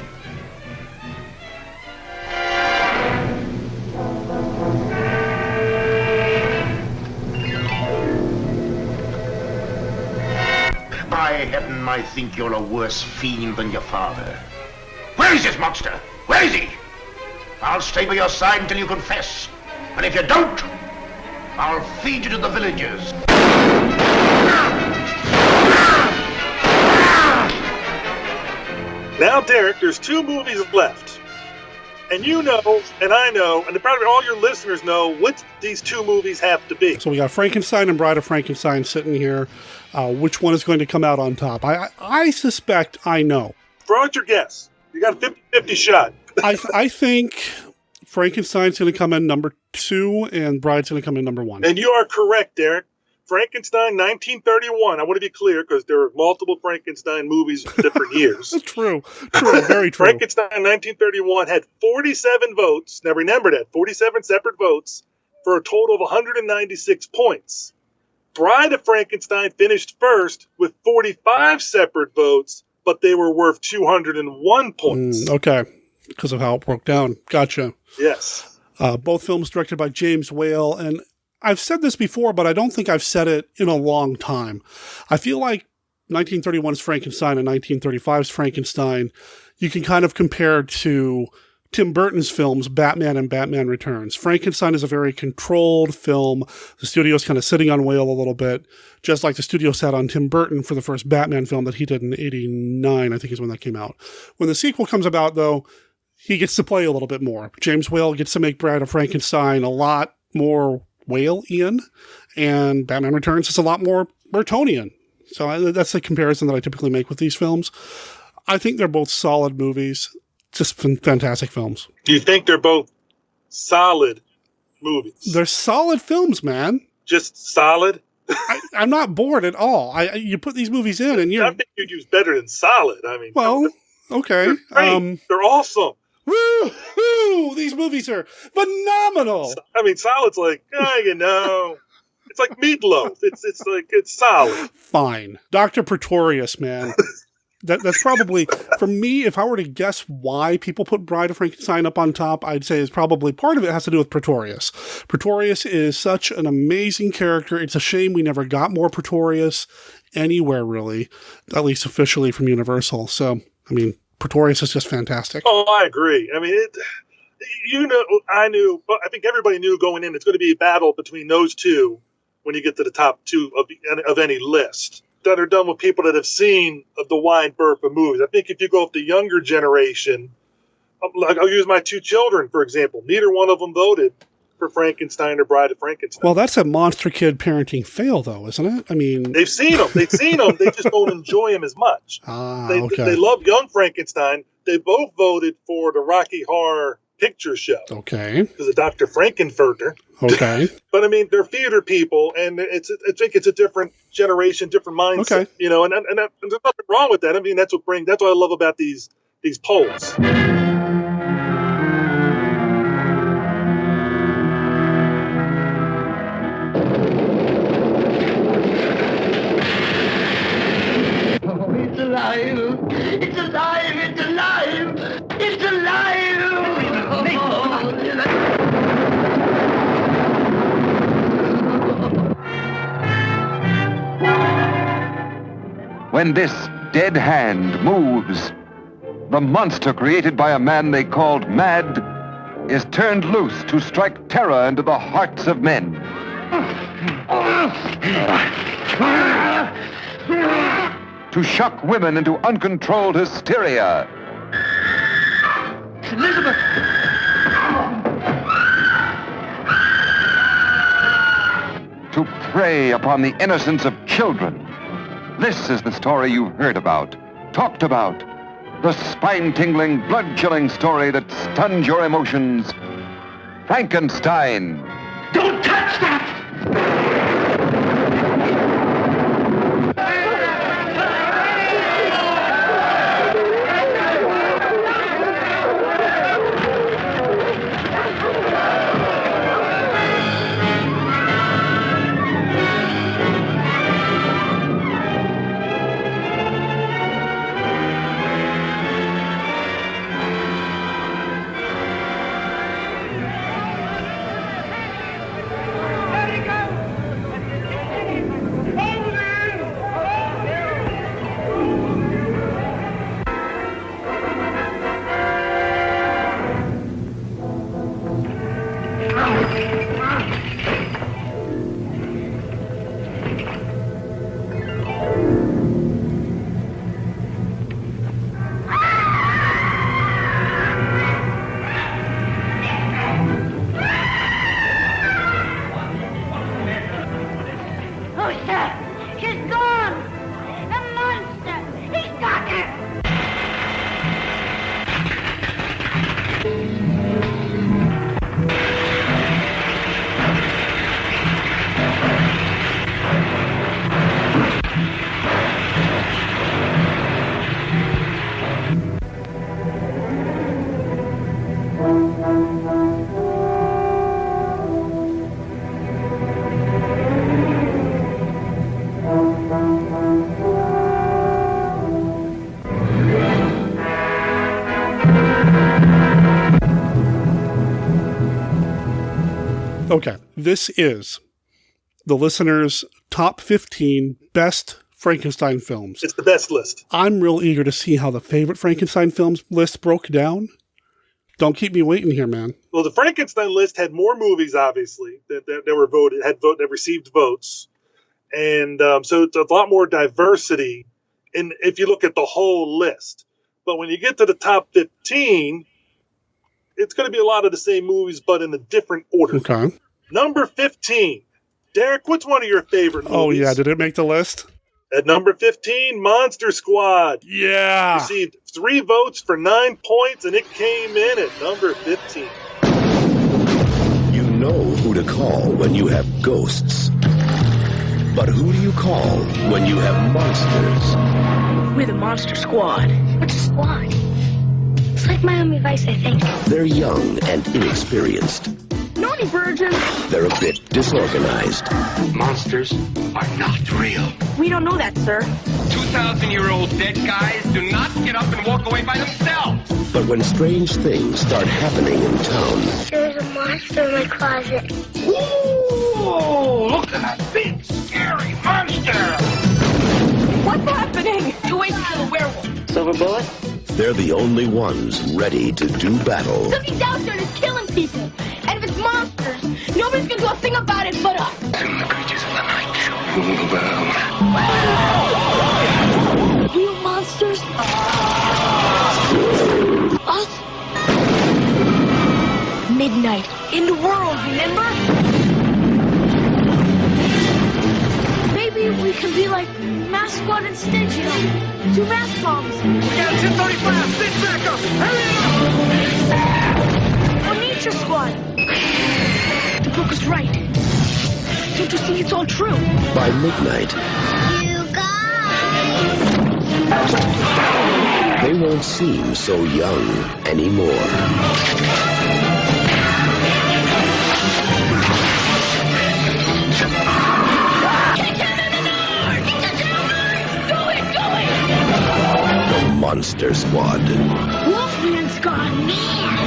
By heaven, I think you're a worse fiend than your father. Where is this monster? Where is he? I'll stay by your side until you confess. And if you don't, I'll feed you to the villagers. Now, Derek, there's 2 movies left. And you know, and I know, and probably all your listeners know what these 2 movies have to be. So we got Frankenstein and Bride of Frankenstein sitting here. Which one is going to come out on top? I suspect I know. Throw out your guess. You got a 50-50 shot. I think Frankenstein's going to come in number 2 and Bride's going to come in number 1. And you are correct, Derek. Frankenstein, 1931. I want to be clear because there are multiple Frankenstein movies in different years. True, very true. Frankenstein, 1931, had 47 votes. Now remember that, 47 separate votes for a total of 196 points. Bride of Frankenstein finished first with 45 separate votes, but they were worth 201 points. Okay, because of how it broke down. Gotcha. Yes. Both films directed by James Whale, and I've said this before, but I don't think I've said it in a long time. I feel like 1931's Frankenstein and 1935's Frankenstein, you can kind of compare to Tim Burton's films, Batman and Batman Returns. Frankenstein is a very controlled film. The studio's kind of sitting on Whale a little bit, just like the studio sat on Tim Burton for the first Batman film that he did in 89, I think is when that came out. When the sequel comes about, though, he gets to play a little bit more. James Whale gets to make Bride of Frankenstein a lot more Whale-ian, and Batman Returns is a lot more Burtonian. So that's the comparison that I typically make with these films. I think they're both solid movies, just fantastic films. Do you think they're both solid movies? They're solid films, man. Just solid? I'm not bored at all. You put these movies in, and I think you'd use better than solid. I mean, well, okay. They're great. They're awesome. Woo-hoo! These movies are phenomenal. I mean, solid's like, it's like meatloaf. It's solid. Fine. Dr. Pretorius, man. That's probably, for me, if I were to guess why people put Bride of Frankenstein up on top, I'd say is probably part of it has to do with Pretorius. Pretorius is such an amazing character. It's a shame we never got more Pretorius anywhere, really, at least officially from Universal. So, I mean, Pretorius is just fantastic. Oh, I agree. I mean, I think everybody knew going in it's going to be a battle between those two when you get to the top two of any list that are done with people that have seen the wide berth of movies. I think if you go with the younger generation, like I'll use my two children, for example, neither one of them voted for Frankenstein or Bride of Frankenstein. Well, that's a monster kid parenting fail, though, isn't it? I mean, they've seen them. They just don't enjoy them as much. Okay. They love Young Frankenstein. They both voted for the Rocky Horror Picture Show. Okay. Because of Dr. Frankenfurter. Okay. But I mean, they're theater people, and I think it's a different generation, different mindset. Okay. You know, and there's nothing wrong with that. I mean, that's what I love about these polls. It's alive! It's alive! It's alive! It's alive! When this dead hand moves, the monster created by a man they called Mad is turned loose to strike terror into the hearts of men. To shock women into uncontrolled hysteria. Elizabeth! To prey upon the innocence of children. This is the story you've heard about, talked about. The spine-tingling, blood-chilling story that stuns your emotions. Frankenstein. Don't touch that! Okay, this is the listeners' top 15 best Frankenstein films. It's the best list. I'm real eager to see how the favorite Frankenstein films list broke down. Don't keep me waiting here, man. Well, the Frankenstein list had more movies, obviously, that were voted, that received votes. And so it's a lot more diversity if you look at the whole list. But when you get to the top 15, it's going to be a lot of the same movies, but in a different order. Okay. Number 15. Derek, what's one of your favorite movies? Oh, yeah. Did it make the list? At number 15, Monster Squad. Yeah. Received 3 votes for 9 points, and it came in at number 15. You know who to call when you have ghosts. But who do you call when you have monsters? We're the Monster Squad. What's a squad? It's like Miami Vice, I think. They're young and inexperienced. Naughty virgin. They're a bit disorganized. Monsters are not real. We don't know that, sir. 2,000-year-old dead guys do not get up and walk away by themselves. But when strange things start happening in town... There's a monster in my closet. Ooh, look at that big, scary monster! What's happening? 2 ways to kill a werewolf. Silver bullet? They're the only ones ready to do battle. Something's out there that's killing people. And if it's monsters, nobody's gonna do a thing about it but us. Soon the creatures of the night shall rule the world. Real monsters? Us? Midnight. In the world, remember? Maybe we can be like Mask Squad and Stitch, you know? 2 mask bombs. We got 1035. Stitch back up. Hurry up! Or Nature Squad. The book is right. Don't you see it's all true? By midnight, You guys! they won't seem so young anymore. The Monster Squad. Wolfman's gone mad.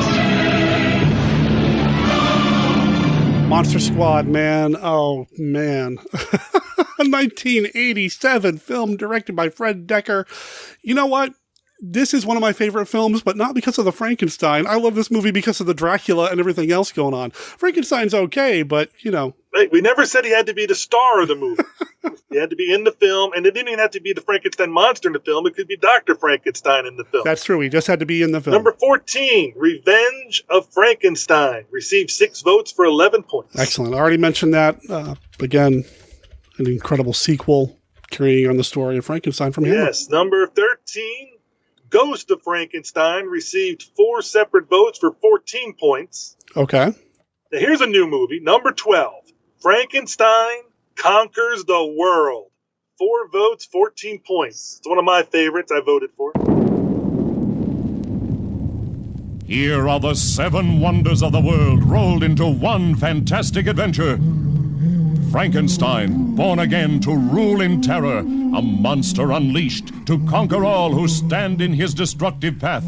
Monster Squad, man. Oh, man. A 1987 film directed by Fred Decker. You know what? This is one of my favorite films, but not because of the Frankenstein. I love this movie because of the Dracula and everything else going on. Frankenstein's okay, but, you know. Hey, we never said he had to be the star of the movie. He had to be in the film, and it didn't even have to be the Frankenstein monster in the film. It could be Dr. Frankenstein in the film. That's true. He just had to be in the film. Number 14, Revenge of Frankenstein. Received 6 votes for 11 points. Excellent. I already mentioned that. Again, an incredible sequel carrying on the story of Frankenstein from Hammer. Yes. Number 13, Ghost of Frankenstein. Received 4 separate votes for 14 points. Okay. Now here's a new movie. Number 12, Frankenstein Conquers the World. 4 votes, 14 points. It's one of my favorites. I voted for it. Here are the 7 wonders of the world rolled into one fantastic adventure. Frankenstein, born again to rule in terror, a monster unleashed to conquer all who stand in his destructive path.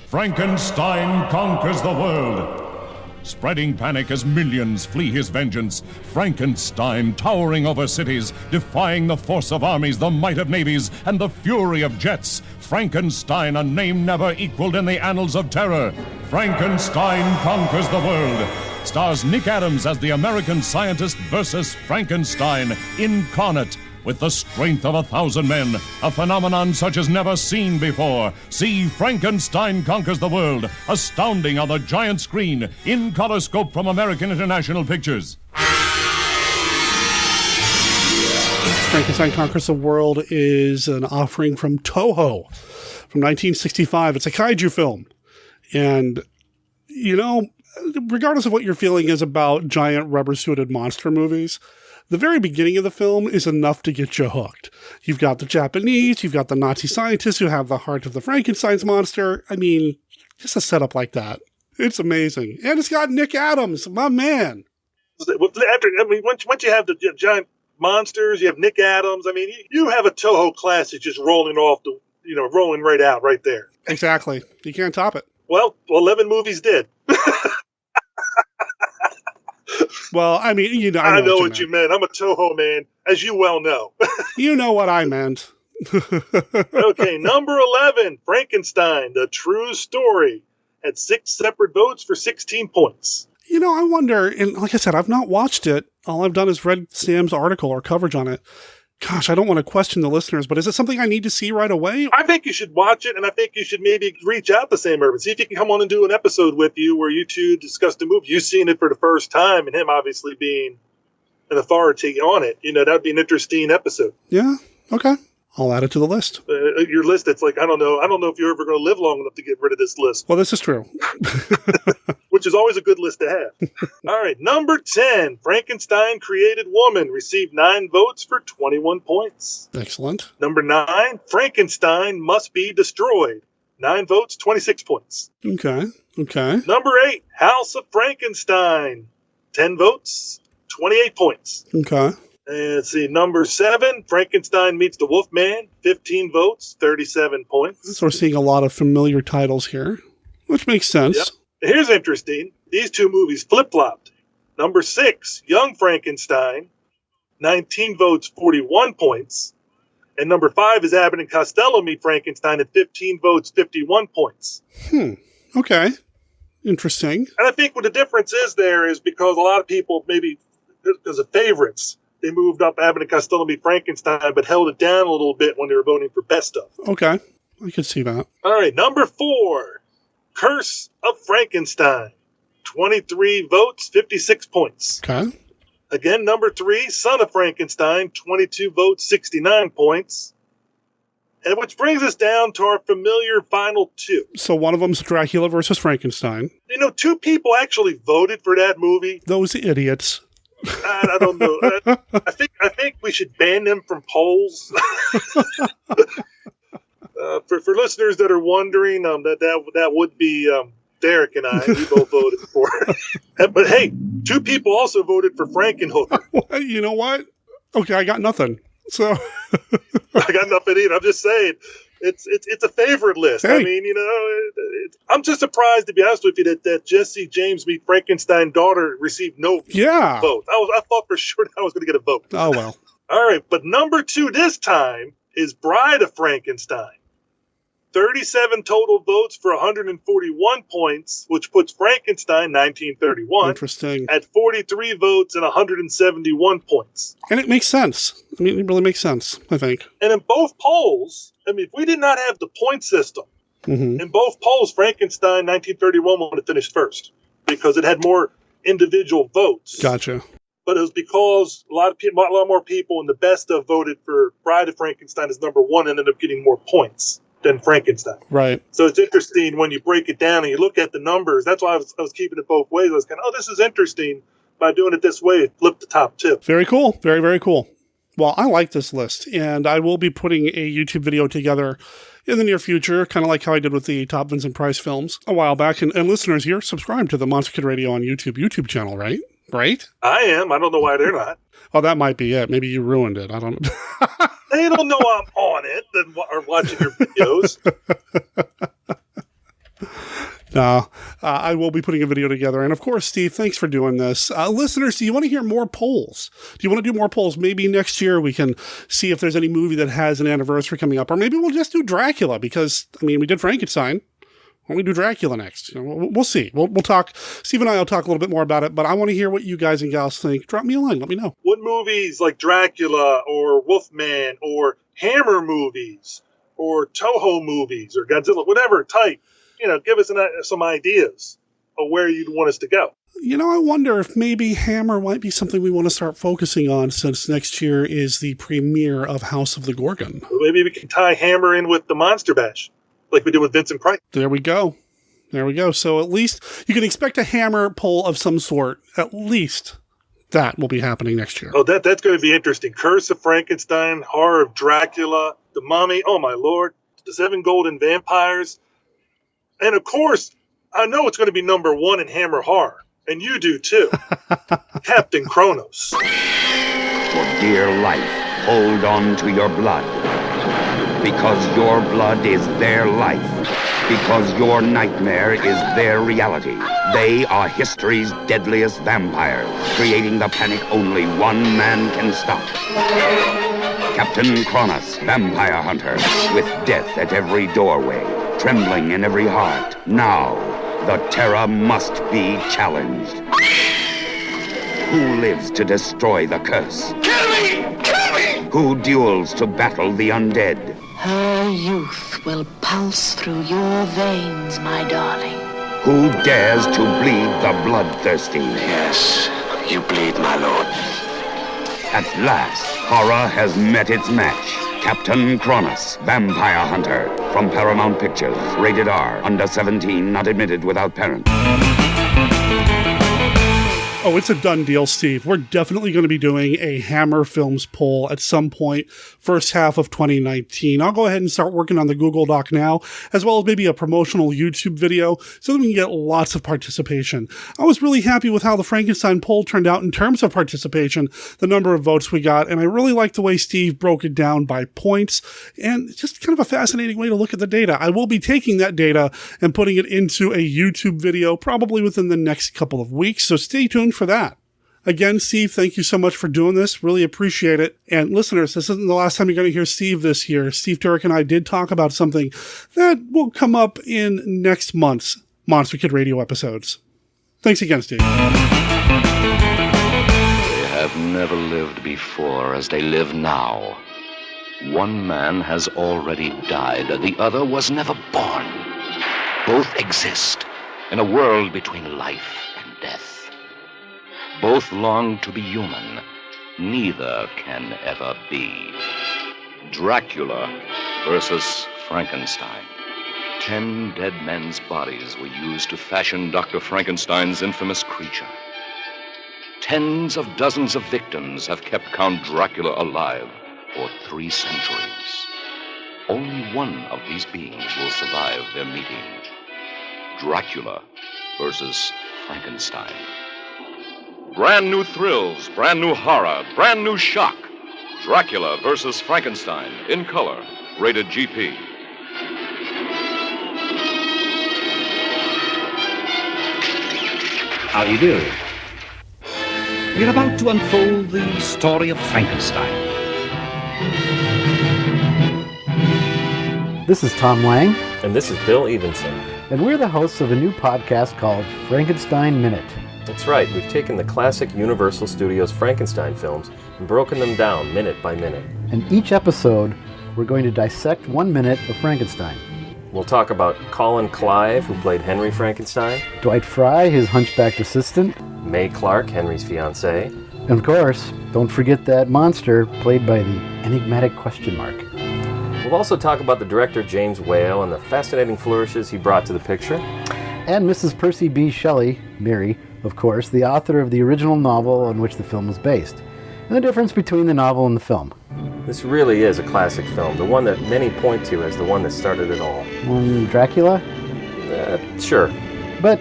Frankenstein conquers the world. Spreading panic as millions flee his vengeance. Frankenstein towering over cities, defying the force of armies, the might of navies, and the fury of jets. Frankenstein, a name never equaled in the annals of terror. Frankenstein conquers the world. Stars Nick Adams as the American scientist versus Frankenstein incarnate. With the strength of 1,000 men, a phenomenon such as never seen before. See Frankenstein Conquers the World, astounding on the giant screen, in color scope from American International Pictures. Frankenstein Conquers the World is an offering from Toho from 1965. It's a kaiju film. And, you know, regardless of what your feeling is about giant rubber-suited monster movies, the very beginning of the film is enough to get you hooked. You've got the Japanese, you've got the Nazi scientists who have the heart of the Frankenstein's monster. I mean, just a setup like that. It's amazing. And it's got Nick Adams, my man. Once you have the giant monsters, you have Nick Adams. I mean, you have a Toho classic just rolling off the, rolling right out right there. Exactly. You can't top it. Well, 11 movies did. Well, I mean, I know what you meant. I'm a Toho man, as you well know. You know what I meant. Okay, number 11, Frankenstein, The True Story, had 6 separate votes for 16 points. I wonder, and like I said, I've not watched it. All I've done is read Sam's article or coverage on it. Gosh, I don't want to question the listeners, but is it something I need to see right away? I think you should watch it, and I think you should maybe reach out to Sam Irvin. See if he can come on and do an episode with you where you two discuss the movie. You've seen it for the first time, and him obviously being an authority on it. That'd be an interesting episode. Yeah, okay. I'll add it to the list. Your list, it's like, I don't know if you're ever going to live long enough to get rid of this list. Well, this is true. Which is always a good list to have. All right, number 10, Frankenstein Created Woman received 9 votes for 21 points. Excellent. Number 9, Frankenstein Must Be Destroyed. 9 votes, 26 points. Okay. Number 8, House of Frankenstein. 10 votes, 28 points. Okay. And let's see, number 7, Frankenstein Meets the Wolfman, 15 votes, 37 points. So we're seeing a lot of familiar titles here, which makes sense. Yep. Here's interesting. These two movies flip-flopped. Number 6, Young Frankenstein, 19 votes, 41 points. And number 5 is Abbott and Costello Meet Frankenstein at 15 votes, 51 points. Okay. Interesting. And I think what the difference is there is because a lot of people, maybe because of favorites, they moved up Abbott and Costello Meet Frankenstein, but held it down a little bit when they were voting for best of. Okay. I could see that. All right. Number 4, Curse of Frankenstein. 23 votes, 56 points. Okay. Again, number 3, Son of Frankenstein. 22 votes, 69 points. And which brings us down to our familiar final 2. So one of them's Dracula versus Frankenstein. 2 people actually voted for that movie. Those idiots. I don't know. I think we should ban them from polls. For listeners that are wondering, that would be Derek and I. We both voted for it. But hey, 2 people also voted for Frankenhooker. You know what? Okay, I got nothing. So I got nothing either. I'm just saying. It's a favorite list. Hey. I mean, I'm just surprised, to be honest with you, that Jesse James Meet Frankenstein daughter received no vote. I thought for sure that I was going to get a vote. Oh, well. All right, but number 2 this time is Bride of Frankenstein. 37 total votes for 141 points, which puts Frankenstein, 1931, at 43 votes and 171 points. And it makes sense. I mean, it really makes sense, I think. And in both polls, I mean, if we did not have the point system, in both polls, Frankenstein 1931 would have finished first because it had more individual votes. Gotcha. But it was because a lot more people in the best of voted for Bride of Frankenstein as number 1 and ended up getting more points than Frankenstein. Right. So it's interesting when you break it down and you look at the numbers. That's why I was keeping it both ways. I was kind of, this is interesting. By doing it this way, it flipped the top 2. Very cool. Very, very cool. Well, I like this list, and I will be putting a YouTube video together in the near future, kind of like how I did with the top Vincent Price films a while back. And listeners, you're subscribed to the Monster Kid Radio on YouTube channel, right? Right? I am. I don't know why they're not. Oh, that might be it. Maybe you ruined it. I don't know. They don't know I'm on it and are watching your videos. No, I will be putting a video together. And of course, Steve, thanks for doing this. Listeners, do you want to hear more polls? Do you want to do more polls? Maybe next year we can see if there's any movie that has an anniversary coming up. Or maybe we'll just do Dracula because, I mean, we did Frankenstein. Why don't we do Dracula next? We'll see. We'll talk. Steve and I will talk a little bit more about it, but I want to hear what you guys and gals think. Drop me a line. Let me know. What movies like Dracula or Wolfman or Hammer movies or Toho movies or Godzilla, whatever type, give us some ideas of where you'd want us to go. I wonder if maybe Hammer might be something we want to start focusing on since next year is the premiere of House of the Gorgon. Well, maybe we can tie Hammer in with the Monster Bash, like we did with Vincent Price. There we go. So at least you can expect a Hammer poll of some sort. At least that will be happening next year. Oh, that's going to be interesting. Curse of Frankenstein, Horror of Dracula, The Mummy, oh my lord, The 7 Golden Vampires. And of course, I know it's going to be number 1 in Hammer Horror. And you do too. Captain Kronos. For dear life, hold on to your blood. Because your blood is their life. Because your nightmare is their reality. They are history's deadliest vampires, creating the panic only one man can stop. Captain Kronos, vampire hunter, with death at every doorway, trembling in every heart. Now, the terror must be challenged. Who lives to destroy the curse? Kill me! Kill me! Who duels to battle the undead? Her youth will pulse through your veins, my darling. Who dares to bleed the bloodthirsty? Yes, you bleed, my lord. At last, horror has met its match. Captain Cronus, Vampire Hunter, from Paramount Pictures, rated R, under 17, not admitted without parent. Oh, it's a done deal, Steve. We're definitely going to be doing a Hammer Films poll at some point, first half of 2019. I'll go ahead and start working on the Google Doc now, as well as maybe a promotional YouTube video, so that we can get lots of participation. I was really happy with how the Frankenstein poll turned out in terms of participation, the number of votes we got, and I really liked the way Steve broke it down by points, and just kind of a fascinating way to look at the data. I will be taking that data and putting it into a YouTube video, probably within the next couple of weeks, so stay tuned for that. Again, Steve, thank you so much for doing this. Really appreciate it. And listeners, this isn't the last time you're going to hear Steve this year. Steve Turek and I did talk about something that will come up in next month's Monster Kid Radio episodes. Thanks again, Steve. They have never lived before as they live now. One man has already died. The other was never born. Both exist in a world between life and death. Both long to be human. Neither can ever be. Dracula versus Frankenstein. 10 dead men's bodies were used to fashion Dr. Frankenstein's infamous creature. Tens of dozens of victims have kept Count Dracula alive for 3 centuries. Only one of these beings will survive their meeting. Dracula versus Frankenstein. Brand new thrills, brand new horror, brand new shock. Dracula versus Frankenstein, in color, rated GP. How do you do? We're about to unfold the story of Frankenstein. This is Tom Lang. And this is Bill Evenson. And we're the hosts of a new podcast called Frankenstein Minute. That's right, we've taken the classic Universal Studios Frankenstein films and broken them down minute by minute. And each episode, we're going to dissect 1 minute of Frankenstein. We'll talk about Colin Clive, who played Henry Frankenstein. Dwight Fry, his hunchbacked assistant. May Clark, Henry's fiancée. And of course, don't forget that monster played by the enigmatic question mark. We'll also talk about the director James Whale and the fascinating flourishes he brought to the picture. And Mrs. Percy B. Shelley, Mary, of course, the author of the original novel on which the film was based, and the difference between the novel and the film. This really is a classic film, the one that many point to as the one that started it all. Dracula? Sure. But,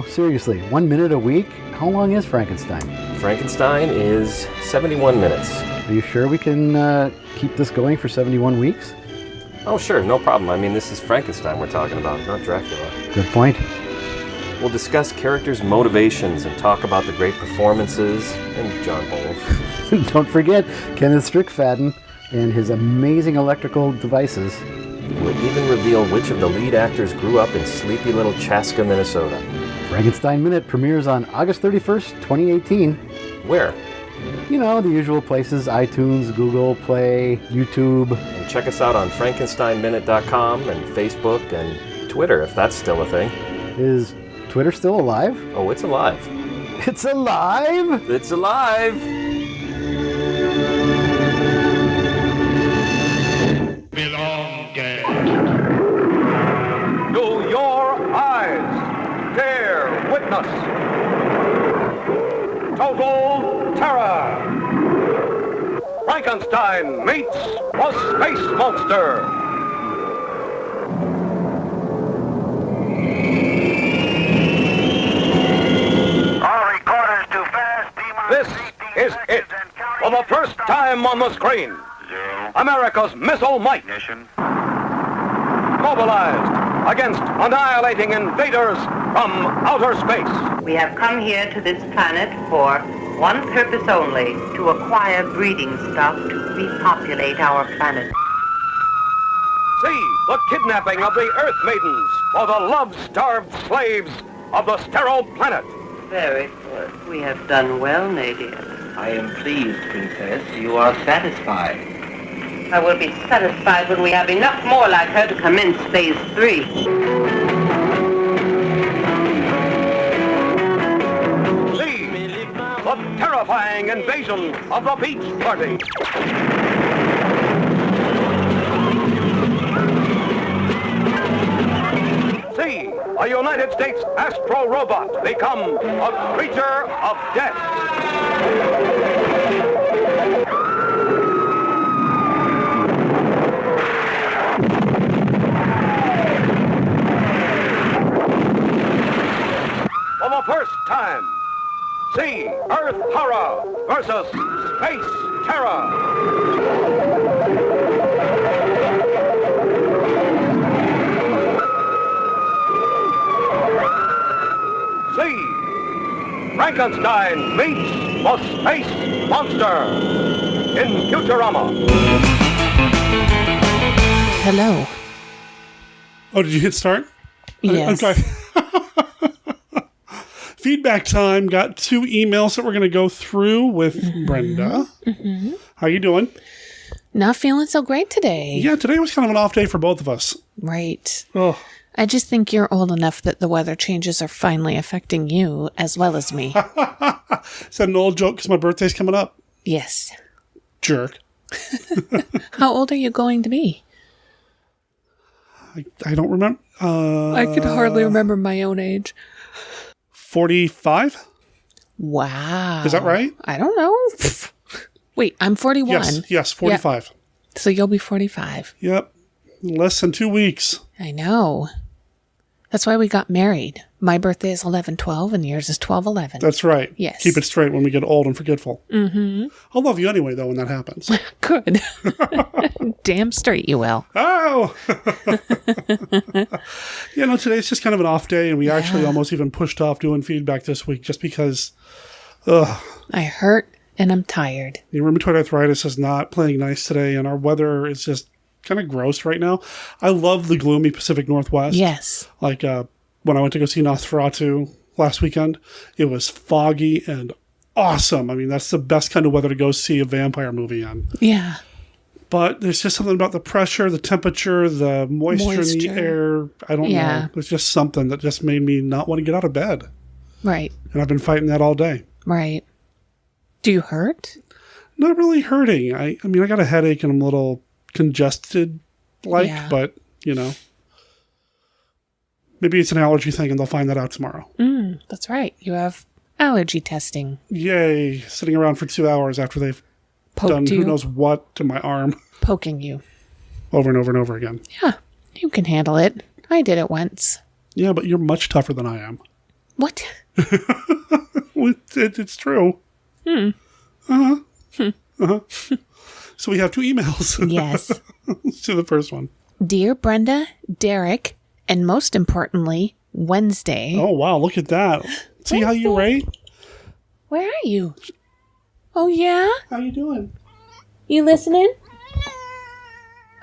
seriously, 1 minute a week? How long is Frankenstein? Frankenstein is 71 minutes. Are you sure we can keep this going for 71 weeks? Oh, sure, no problem. I mean, this is Frankenstein we're talking about, not Dracula. Good point. We'll discuss characters' motivations and talk about the great performances and John Bowles. Don't forget Kenneth Strickfaden and his amazing electrical devices. We'll even reveal which of the lead actors grew up in sleepy little Chaska, Minnesota. Frankenstein Minute premieres on August 31st, 2018. Where? The usual places, iTunes, Google Play, YouTube. And check us out on FrankensteinMinute.com and Facebook and Twitter, if that's still a thing. Is Twitter still alive? Oh, it's alive. It's alive? It's alive! Belong dead. Do your eyes dare witness total terror? Frankenstein meets a space monster. This is it. For the first time on the screen, America's missile might mobilized against annihilating invaders from outer space. We have come here to this planet for one purpose only, to acquire breeding stock to repopulate our planet. See the kidnapping of the Earth Maidens for the love-starved slaves of the sterile planet. Very good. We have done well, Nadia. I am pleased, Princess. You are satisfied. I will be satisfied when we have enough more like her to commence phase 3. See the terrifying invasion of the Beach Party. See a United States astro robot become a creature of death. For the first time, see Earth horror versus space terror. See Frankenstein meets the Space Monster in Futurama. Hello. Oh, did you hit start? Yes. Okay. Feedback time. Got 2 emails that we're going to go through with Brenda. Mm-hmm. How you doing? Not feeling so great today. Yeah, today was kind of an off day for both of us. Right. Oh. I just think you're old enough that the weather changes are finally affecting you as well as me. Is that an old joke because my birthday's coming up? Yes. Jerk. How old are you going to be? I don't remember. I can hardly remember my own age. 45? Wow. Is that right? I don't know. Wait, I'm 41. Yes, 45. Yep. So you'll be 45. Yep. Less than 2 weeks. I know. That's why we got married. My birthday is 11/12 and yours is 12/11. That's right. Yes. Keep it straight when we get old and forgetful. Mm-hmm. I'll love you anyway, though, when that happens. Good. Damn straight you will. Oh! Today's just kind of an off day, and we actually almost even pushed off doing feedback this week just because, I hurt and I'm tired. The rheumatoid arthritis is not playing nice today, and our weather is just kind of gross right now. I love the gloomy Pacific Northwest. Yes. Like when I went to go see Nosferatu last weekend, it was foggy and awesome. I mean, that's the best kind of weather to go see a vampire movie in. Yeah. But there's just something about the pressure, the temperature, the moisture in the air. I don't know. It's just something that just made me not want to get out of bed. Right. And I've been fighting that all day. Right. Do you hurt? Not really hurting. I mean, I got a headache and I'm a little congested but maybe it's an allergy thing and they'll find that out tomorrow. That's right. You have allergy testing. Yay. Sitting around for 2 hours after they've done who knows what to my arm. Poking you. Over and over and over again. Yeah. You can handle it. I did it once. Yeah, but you're much tougher than I am. What? It's true. Uh-huh. Uh-huh. So we have 2 emails. Yes. Let's do the first one. Dear Brenda, Derek, and most importantly, Wednesday. Oh, wow. Look at that. See how you rate? Where are you? Oh, yeah? How you doing? You listening?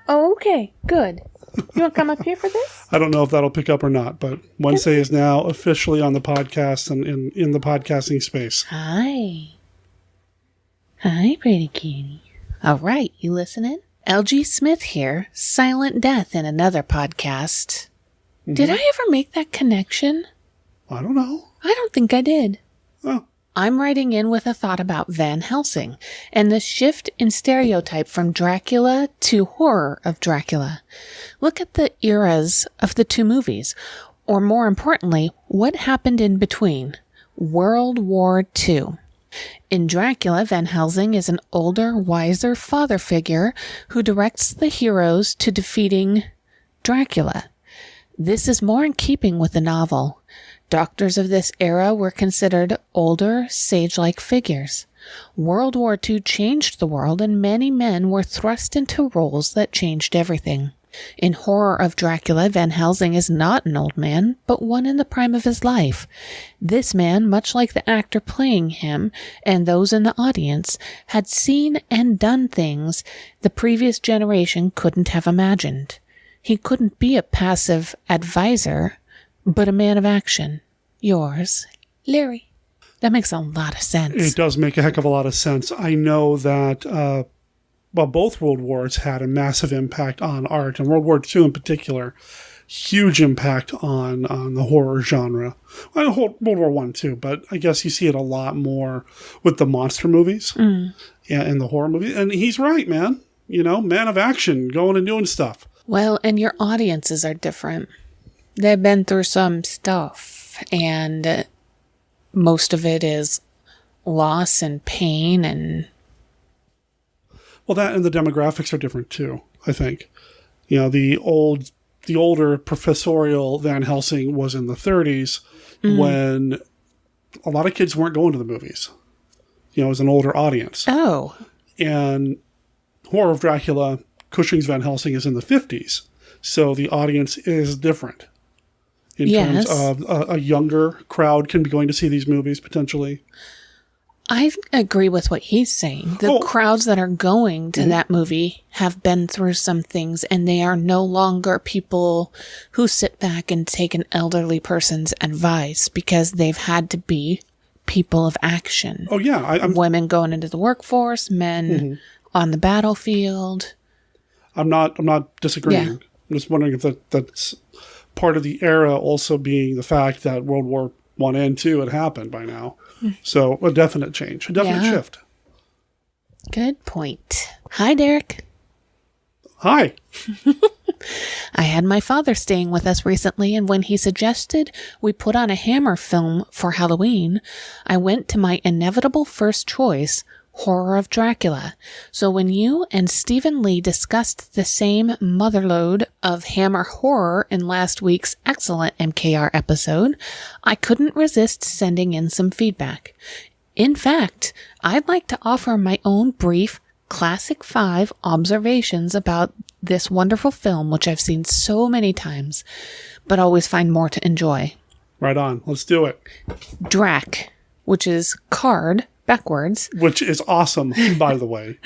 Oh, okay. Good. You want to come up here for this? I don't know if that'll pick up or not, but Wednesday is now officially on the podcast and in the podcasting space. Hi. Hi, pretty kitty. All right, you listening? LG Smith here, Silent Death in another podcast. Mm-hmm. Did I ever make that connection? I don't know. I don't think I did. Oh. I'm writing in with a thought about Van Helsing and the shift in stereotype from Dracula to horror of Dracula. Look at the eras of the 2 movies, or more importantly, what happened in between. World War II. In Dracula, Van Helsing is an older, wiser father figure who directs the heroes to defeating Dracula. This is more in keeping with the novel. Doctors of this era were considered older, sage-like figures. World War II changed the world, and many men were thrust into roles that changed everything. In Horror of Dracula, Van Helsing is not an old man, but one in the prime of his life. This man, much like the actor playing him and those in the audience, had seen and done things the previous generation couldn't have imagined. He couldn't be a passive advisor, but a man of action. Yours, Larry. That makes a lot of sense. It does make a heck of a lot of sense. I know that both World Wars had a massive impact on art, and World War II in particular, huge impact on the horror genre. Well, World War I too, but I guess you see it a lot more with the monster movies and the horror movies. And he's right, man. Man of action, going and doing stuff. Well, and your audiences are different. They've been through some stuff, and most of it is loss and pain and... Well, that and the demographics are different too, I think. The older professorial Van Helsing was in the 30s when a lot of kids weren't going to the movies. It was an older audience. Oh. And Horror of Dracula, Cushing's Van Helsing is in the 50s. So the audience is different. In terms of a younger crowd can be going to see these movies potentially. I agree with what he's saying. The crowds that are going to that movie have been through some things, and they are no longer people who sit back and take an elderly person's advice because they've had to be people of action. Oh, yeah. Women going into the workforce, men on the battlefield. I'm not disagreeing. Yeah. I'm just wondering if that's part of the era also being the fact that World War I and II had happened by now. So a definite change, a definite shift. Good point. Hi, Derek. Hi. I had my father staying with us recently, and when he suggested we put on a Hammer film for Halloween, I went to my inevitable first choice, Horror of Dracula. So when you and Stephen Lee discussed the same motherlode of Hammer horror in last week's excellent MKR episode, I couldn't resist sending in some feedback. In fact, I'd like to offer my own brief Classic 5 observations about this wonderful film, which I've seen so many times, but always find more to enjoy. Right on. Let's do it. Drac, which is card backwards. Which is awesome, by the way.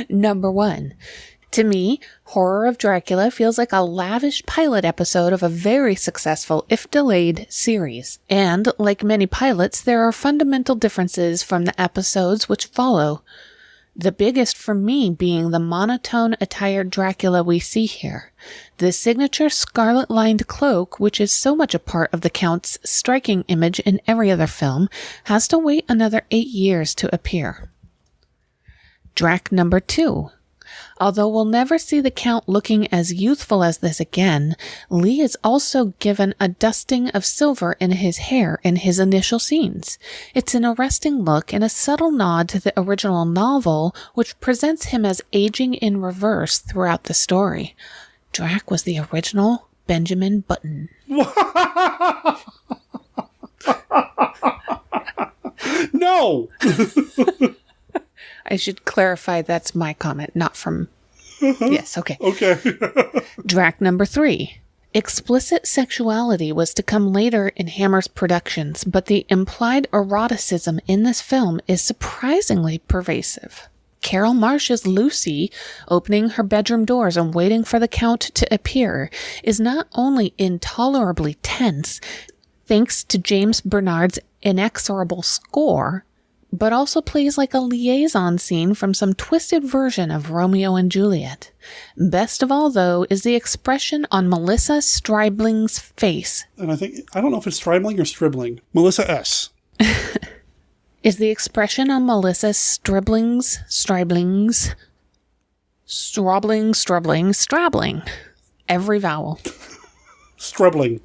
Number 1. To me, Horror of Dracula feels like a lavish pilot episode of a very successful, if delayed, series. And, like many pilots, there are fundamental differences from the episodes which follow. The biggest for me being the monotone attired Dracula we see here. The signature scarlet-lined cloak, which is so much a part of the Count's striking image in every other film, has to wait another 8 years to appear. Drac number 2. Although we'll never see the Count looking as youthful as this again, Lee is also given a dusting of silver in his hair in his initial scenes. It's an arresting look and a subtle nod to the original novel, which presents him as aging in reverse throughout the story. Drac was the original Benjamin Button. No! I should clarify that's my comment, not from... Yes, okay. Okay. Drac number 3. Explicit sexuality was to come later in Hammer's productions, but the implied eroticism in this film is surprisingly pervasive. Carol Marsh's Lucy, opening her bedroom doors and waiting for the Count to appear, is not only intolerably tense, thanks to James Bernard's inexorable score, but also plays like a liaison scene from some twisted version of Romeo and Juliet. Best of all, though, is the expression on Melissa Stribling's face. And I don't know if it's Stribling or Stribling. Melissa S. Is the expression on Melissa Stribling, every vowel. Stribling.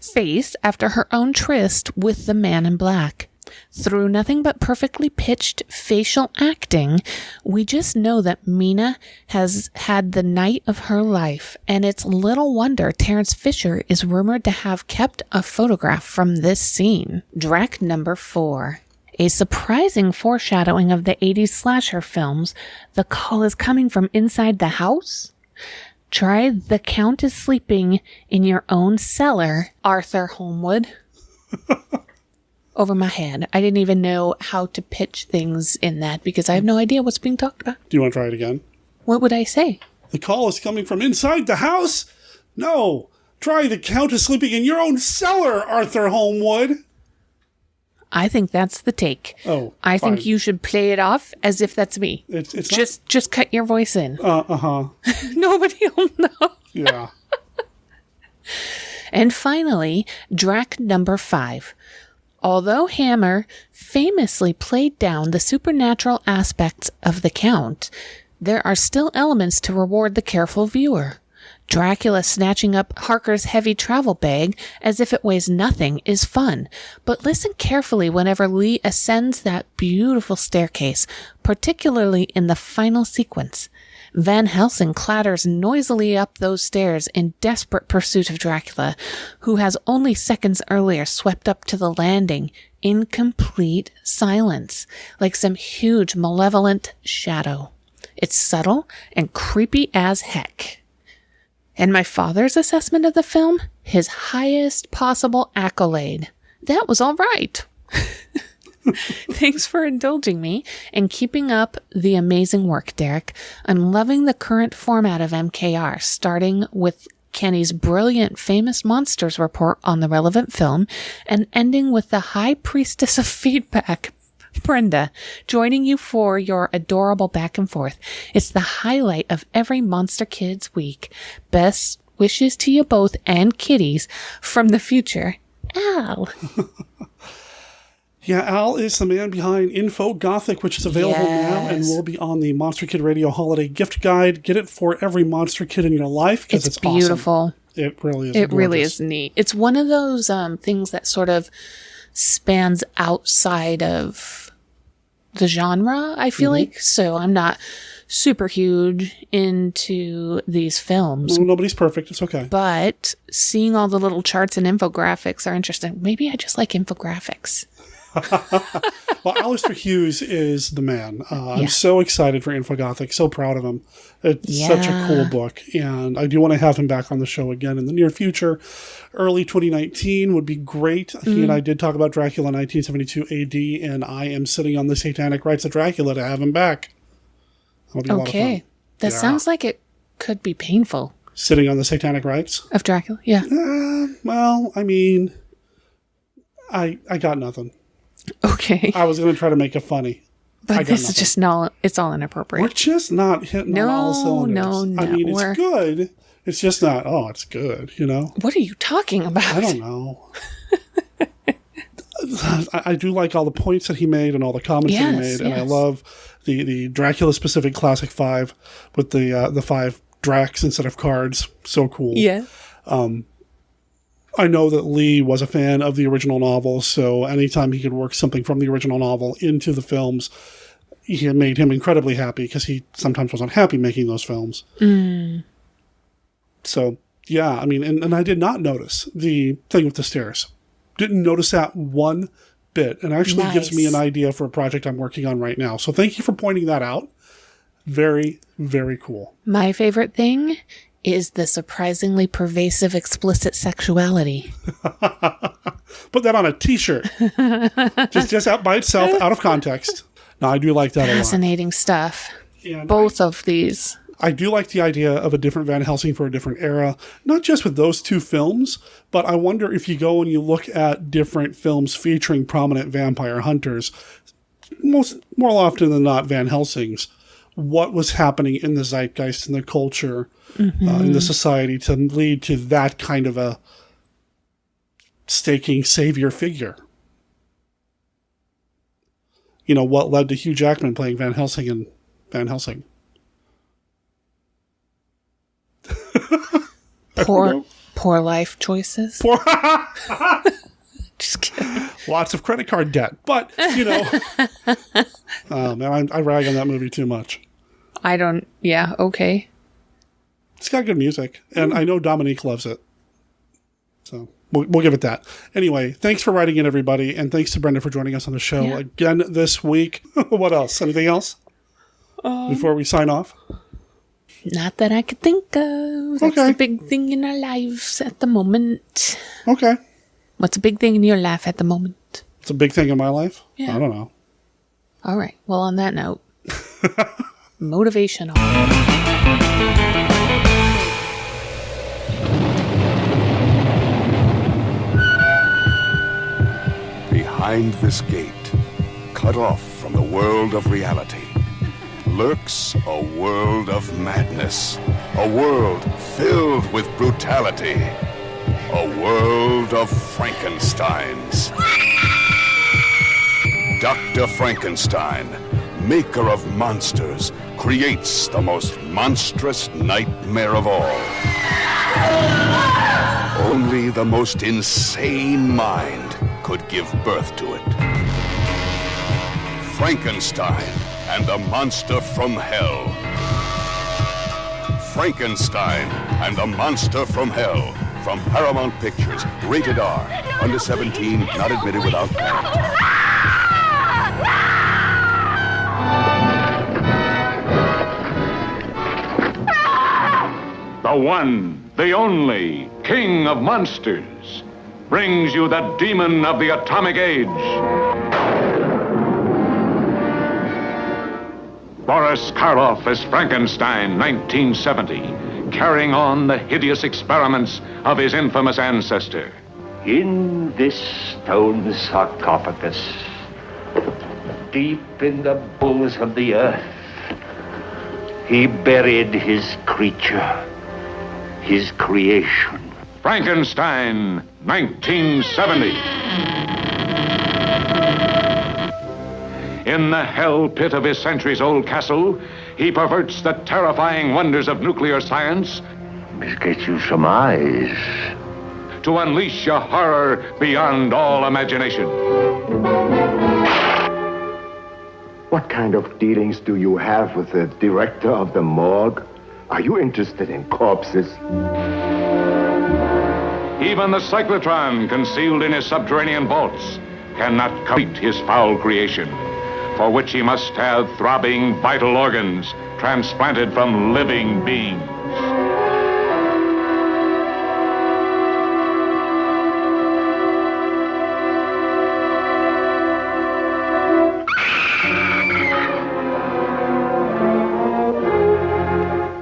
Face after her own tryst with the man in black. Through nothing but perfectly pitched facial acting, we just know that Mina has had the night of her life, and it's little wonder Terence Fisher is rumored to have kept a photograph from this scene. Drac number 4. A surprising foreshadowing of the 80s slasher films, the call is coming from inside the house? Try The Count is Sleeping in Your Own Cellar, Arthur Holmwood. Over my head. I didn't even know how to pitch things in that because I have no idea what's being talked about. Do you want to try it again? What would I say? The call is coming from inside the house? No. Try The Count is Sleeping in Your Own Cellar, Arthur Holmwood. I think that's the take. Oh, I think fine. you should play it off as if that's me. It's just cut your voice in. Uh-huh. Nobody will know. Yeah. And finally, Drac number 5. Although Hammer famously played down the supernatural aspects of the Count, there are still elements to reward the careful viewer. Dracula snatching up Harker's heavy travel bag as if it weighs nothing is fun, but listen carefully whenever Lee ascends that beautiful staircase, particularly in the final sequence. Van Helsing clatters noisily up those stairs in desperate pursuit of Dracula, who has only seconds earlier swept up to the landing in complete silence, like some huge malevolent shadow. It's subtle and creepy as heck. And my father's assessment of the film, his highest possible accolade. That was all right. Thanks for indulging me and keeping up the amazing work, Derek. I'm loving the current format of MKR, starting with Kenny's brilliant Famous Monsters report on the relevant film and ending with the high priestess of feedback, Brenda, joining you for your adorable back and forth. It's the highlight of every Monster Kids week. Best wishes to you both and kitties from the future, Al. Yeah, Al is the man behind Info Gothic, which is available now and will be on the Monster Kid Radio Holiday Gift Guide. Get it for every monster kid in your life because it's beautiful. Awesome. It really is. It gorgeous. really is neat. It's one of those things that sort of spans outside of the genre, I feel like. So I'm not super huge into these films. Well, nobody's perfect. It's okay. But seeing all the little charts and infographics are interesting. Maybe I just like infographics. Well, Alistair Hughes is the man. I'm so excited for Infogothic. So proud of him. It's such a cool book. And I do want to have him back on the show again in the near future. Early 2019 would be great. He and I did talk about Dracula 1972 AD, and I am sitting on the satanic rights of Dracula to have him back. That'll be a lot of fun. That sounds like it could be painful. Sitting on the satanic rights? Of Dracula, yeah. Well, I mean, I got nothing. Okay. I was going to try to make it funny. But this is just not, it's all inappropriate. We're just not hitting on all cylinders. No. I mean, it's good. It's just not, it's good, you know? What are you talking about? I don't know. I do like all the points that he made and all the comments that he made. And I love the Dracula-specific Classic 5 with the 5 Dracs instead of cards. So cool. Yeah. I know that Lee was a fan of the original novel, so anytime he could work something from the original novel into the films, it made him incredibly happy because he sometimes wasn't happy making those films. So, yeah, I mean, and I did not notice the thing with the stairs. Didn't notice that one bit, and actually gives me an idea for a project I'm working on right now. So thank you for pointing that out. Very, very cool. My favorite thing is the surprisingly pervasive explicit sexuality. Put that on a t-shirt. just out by itself, out of context. No, I do like that a lot. Fascinating stuff. And both of these. I do like the idea of a different Van Helsing for a different era. Not just with those two films, but I wonder if you go and you look at different films featuring prominent vampire hunters, more often than not Van Helsing's, what was happening in the zeitgeist, in the culture, in the society to lead to that kind of a staking savior figure. You know, what led to Hugh Jackman playing Van Helsing in Van Helsing? Poor life choices. Just kidding. Lots of credit card debt. But, you know, man, I rag on that movie too much. Okay. It's got good music, and I know Dominique loves it. So we'll give it that. Anyway, thanks for writing in, everybody, and thanks to Brenda for joining us on the show again this week. What else? Anything else before we sign off? Not that I could think of. That's the big thing in our lives at the moment. Okay. What's a big thing in your life at the moment? It's a big thing in my life? Yeah. I don't know. All right. Well, on that note, motivational. behind this gate, cut off from the world of reality, lurks a world of madness, a world filled with brutality, a world of Frankensteins. Dr. Frankenstein, maker of monsters, creates the most monstrous nightmare of all. Only the most insane mind could give birth to it. Frankenstein and the Monster from Hell. Frankenstein and the Monster from Hell. From Paramount Pictures. Rated R. Under 17, not admitted without parent. The one, the only, King of Monsters, brings you the demon of the atomic age. Boris Karloff as Frankenstein, 1970, carrying on the hideous experiments of his infamous ancestor. In this stone sarcophagus, deep in the bowels of the earth, he buried his creature, his creation. Frankenstein, 1970. In the hell pit of his centuries-old castle, he perverts the terrifying wonders of nuclear science. This gets you some eyes. To unleash a horror beyond all imagination. What kind of dealings do you have with the director of the morgue? Are you interested in corpses? Even the cyclotron concealed in his subterranean vaults cannot complete his foul creation, for which he must have throbbing vital organs transplanted from living beings.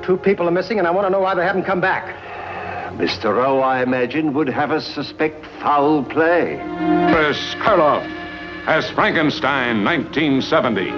Two people are missing, and I want to know why they haven't come back. Mr. Rowe, I imagine, would have us suspect foul play. Boris Karloff as Frankenstein, 1970.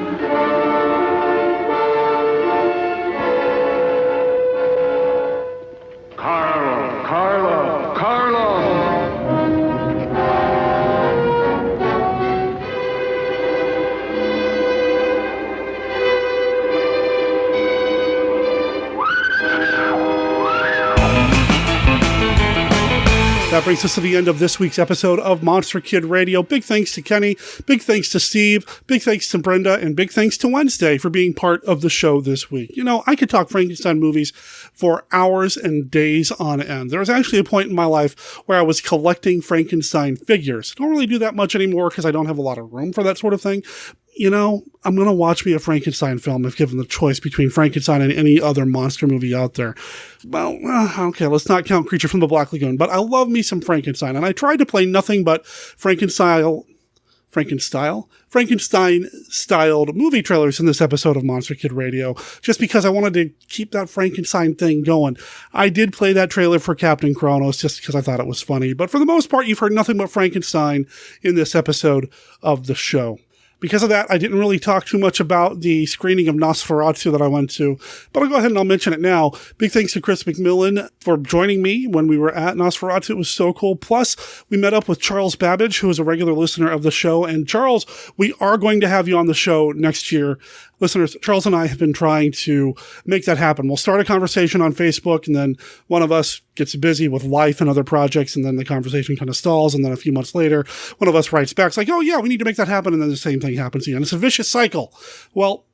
That brings us to the end of this week's episode of Monster Kid Radio. Big thanks to Kenny, big thanks to Steve, big thanks to Brenda, and big thanks to Wednesday for being part of the show this week. You know, I could talk Frankenstein movies for hours and days on end. There was actually a point in my life where I was collecting Frankenstein figures. I don't really do that much anymore because I don't have a lot of room for that sort of thing. You know, I'm going to watch me a Frankenstein film if given the choice between Frankenstein and any other monster movie out there. Well, okay, let's not count Creature from the Black Lagoon, but I love me some Frankenstein, and I tried to play nothing but Frankenstein-styled movie trailers in this episode of Monster Kid Radio, just because I wanted to keep that Frankenstein thing going. I did play that trailer for Captain Kronos just because I thought it was funny, but for the most part, you've heard nothing but Frankenstein in this episode of the show. Because of that, I didn't really talk too much about the screening of Nosferatu that I went to, but I'll go ahead and I'll mention it now. Big thanks to Chris McMillan for joining me when we were at Nosferatu. It was so cool. Plus, we met up with Charles Babbage, who is a regular listener of the show. And Charles, we are going to have you on the show next year. Listeners, Charles and I have been trying to make that happen. We'll start a conversation on Facebook, and then one of us gets busy with life and other projects, and then the conversation kind of stalls, and then a few months later, one of us writes back, it's like, oh yeah, we need to make that happen, and then the same thing happens again. It's a vicious cycle. Well,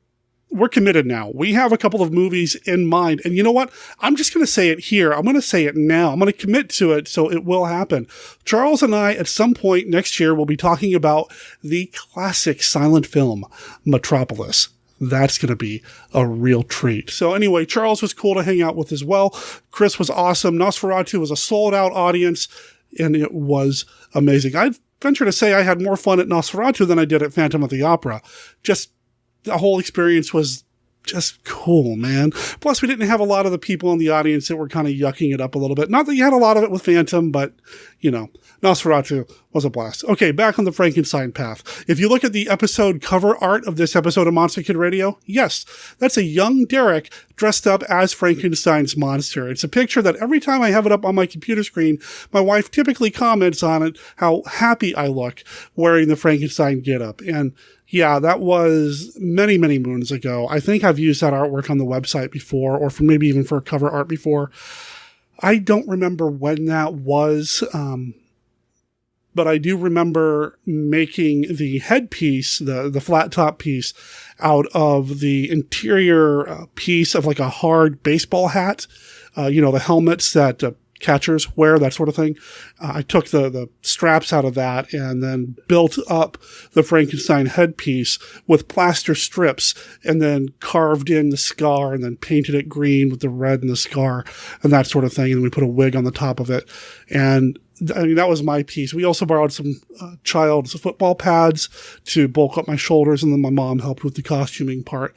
we're committed now. We have a couple of movies in mind, and you know what? I'm just going to say it here. I'm going to say it now. I'm going to commit to it, so it will happen. Charles and I, at some point next year, will be talking about the classic silent film, Metropolis. That's going to be a real treat. So anyway, Charles was cool to hang out with as well. Chris was awesome. Nosferatu was a sold-out audience, and it was amazing. I'd venture to say I had more fun at Nosferatu than I did at Phantom of the Opera. Just the whole experience was just cool, man. Plus, we didn't have a lot of the people in the audience that were kind of yucking it up a little bit. Not that you had a lot of it with Phantom, but, Nosferatu was a blast. Okay, back on the Frankenstein path. If you look at the episode cover art of this episode of Monster Kid Radio, yes, that's a young Derek dressed up as Frankenstein's monster. It's a picture that every time I have it up on my computer screen, my wife typically comments on it, how happy I look wearing the Frankenstein getup. And yeah, that was many, many moons ago. I think I've used that artwork on the website before, or maybe even for cover art before. I don't remember when that was, but I do remember making the headpiece, the flat top piece, out of the interior piece of like a hard baseball hat, the helmets that catchers wear, that sort of thing. I took the straps out of that and then built up the Frankenstein headpiece with plaster strips and then carved in the scar and then painted it green with the red in the scar and that sort of thing. And we put a wig on the top of it. And I mean, that was my piece. We also borrowed some child's football pads to bulk up my shoulders, and then my mom helped with the costuming part.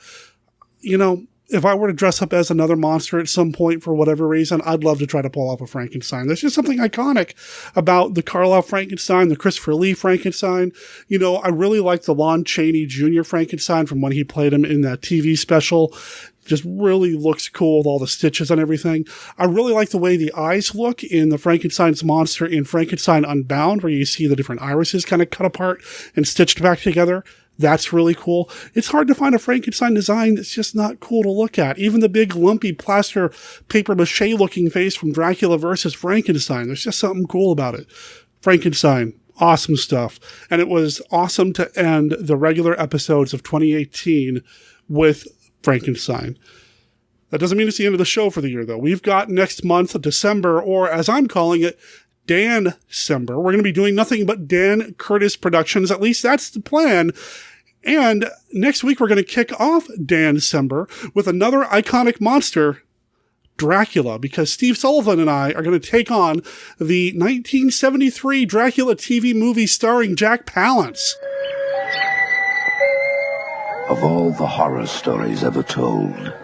If I were to dress up as another monster at some point for whatever reason, I'd love to try to pull off a Frankenstein. There's just something iconic about the Karloff Frankenstein, the Christopher Lee Frankenstein. I really like the Lon Chaney Jr. Frankenstein from when he played him in that TV special. Just really looks cool with all the stitches and everything. I really like the way the eyes look in the Frankenstein's monster in Frankenstein Unbound, where you see the different irises kind of cut apart and stitched back together. That's really cool. It's hard to find a Frankenstein design that's just not cool to look at. Even the big lumpy plaster paper mache looking face from Dracula versus Frankenstein. There's just something cool about it. Frankenstein, awesome stuff. And it was awesome to end the regular episodes of 2018 with Frankenstein. That doesn't mean it's the end of the show for the year, though. We've got next month, December, or as I'm calling it, Dan-cember. We're going to be doing nothing but Dan Curtis Productions. At least that's the plan. And next week, we're going to kick off Dan-cember with another iconic monster, Dracula, because Steve Sullivan and I are going to take on the 1973 Dracula TV movie starring Jack Palance. Of all the horror stories ever told,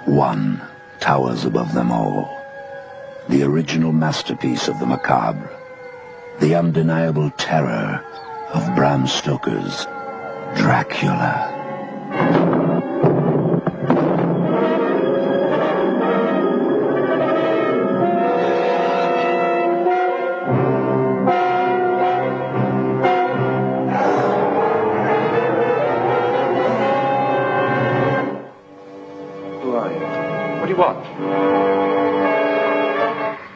one towers above them all. The original masterpiece of the macabre. The undeniable terror of Bram Stoker's Dracula. Who are you? What do you want?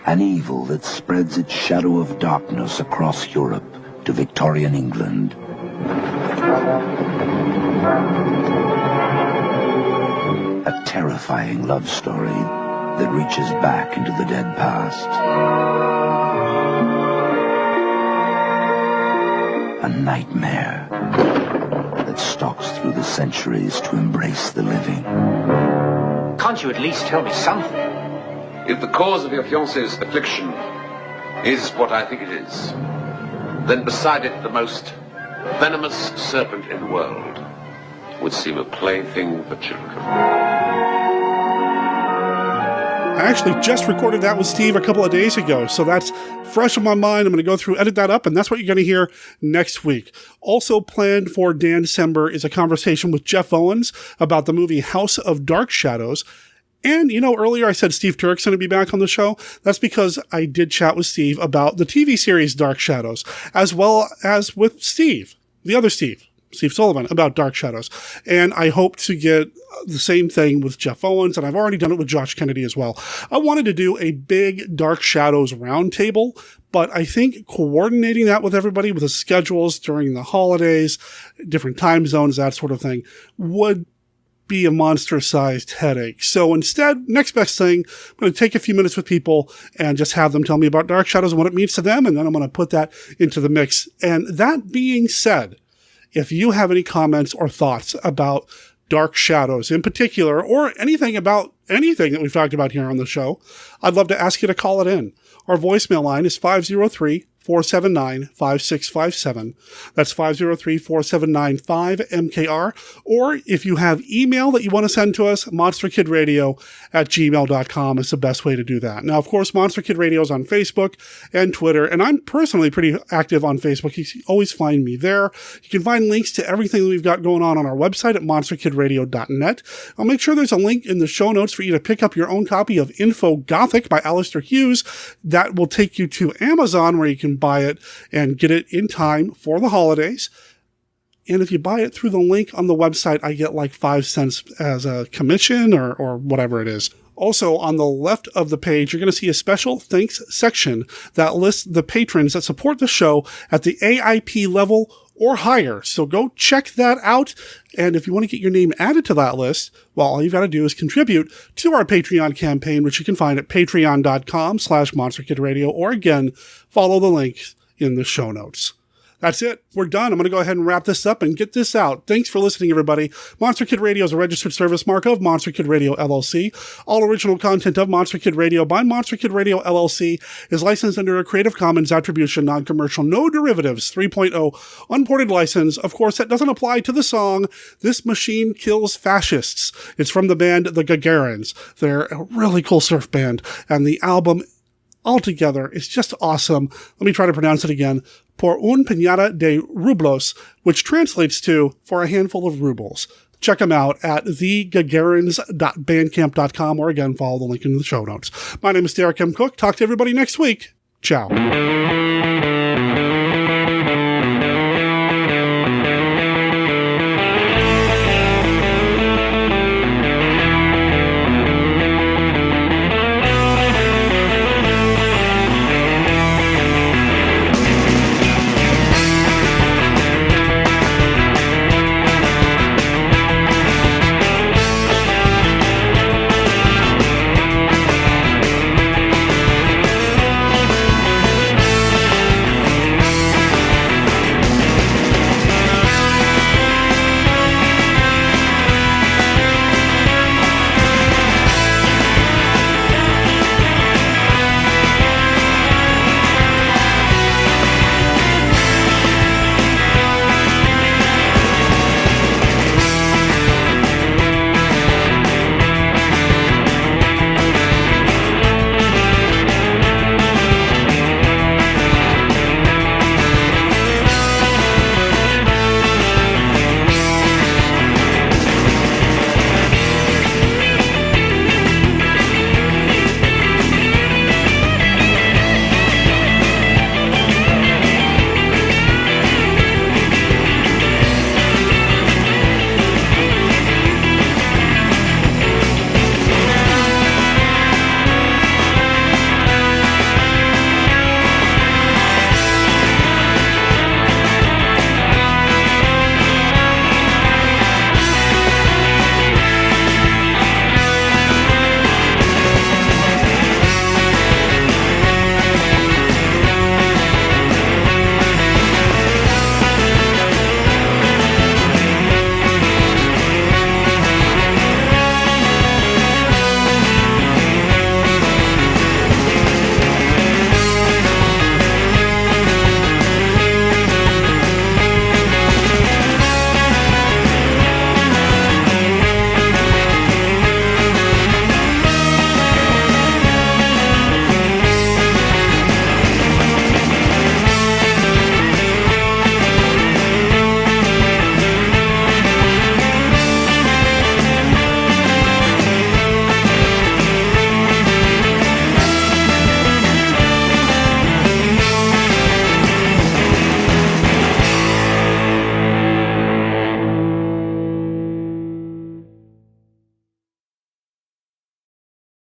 An evil that spreads its shadow of darkness across Europe to Victorian England. A terrifying love story that reaches back into the dead past. A nightmare that stalks through the centuries to embrace the living. Can't you at least tell me something? If the cause of your fiancé's affliction is what I think it is, then beside it the most venomous serpent in the world would seem a plaything for children. I actually just recorded that with Steve a couple of days ago, so that's fresh in my mind. I'm going to go through, edit that up, and that's what you're going to hear next week. Also planned for Dan-cember is a conversation with Jeff Owens about the movie House of Dark Shadows. And, earlier I said Steve Turek's going to be back on the show. That's because I did chat with Steve about the TV series Dark Shadows, as well as with Steve, the other Steve Sullivan, about Dark Shadows. And I hope to get the same thing with Jeff Owens, and I've already done it with Josh Kennedy as well. I wanted to do a big Dark Shadows roundtable, but I think coordinating that with everybody, with the schedules during the holidays, different time zones, that sort of thing, would be a monster-sized headache. So instead, next best thing, I'm going to take a few minutes with people and just have them tell me about Dark Shadows and what it means to them, and then I'm going to put that into the mix. And that being said, if you have any comments or thoughts about Dark Shadows in particular, or anything about anything that we've talked about here on the show, I'd love to ask you to call it in. Our voicemail line is 503-479-5657. That's 503-479-5MKR. Or if you have email that you want to send to us, monsterkidradio@gmail.com is the best way to do that. Now, of course, Monster Kid Radio is on Facebook and Twitter, and I'm personally pretty active on Facebook. You can always find me there. You can find links to everything that we've got going on our website at monsterkidradio.net. I'll make sure there's a link in the show notes for you to pick up your own copy of Info Gothic by Alistair Hughes. That will take you to Amazon, where you can buy it and get it in time for the holidays. And if you buy it through the link on the website, I get like 5 cents as a commission or whatever it is. Also, on the left of the page, you're going to see a special thanks section that lists the patrons that support the show at the AIP level or higher. So go check that out. And if you want to get your name added to that list, well, all you've got to do is contribute to our Patreon campaign, which you can find at patreon.com/monsterkidradio, or again, follow the link in the show notes. That's it. We're done. I'm going to go ahead and wrap this up and get this out. Thanks for listening, everybody. Monster Kid Radio is a registered service mark of Monster Kid Radio, LLC. All original content of Monster Kid Radio by Monster Kid Radio, LLC is licensed under a Creative Commons Attribution, Non-Commercial, No Derivatives 3.0 unported license. Of course, that doesn't apply to the song This Machine Kills Fascists. It's from the band The Gagarins. They're a really cool surf band, and the album altogether is just awesome. Let me try to pronounce it again. Por un puñado de rublos, which translates to for a handful of rubles. Check them out at thegagarins.bandcamp.com, or again, follow the link in the show notes. My name is Derek M. Cook. Talk to everybody next week. Ciao.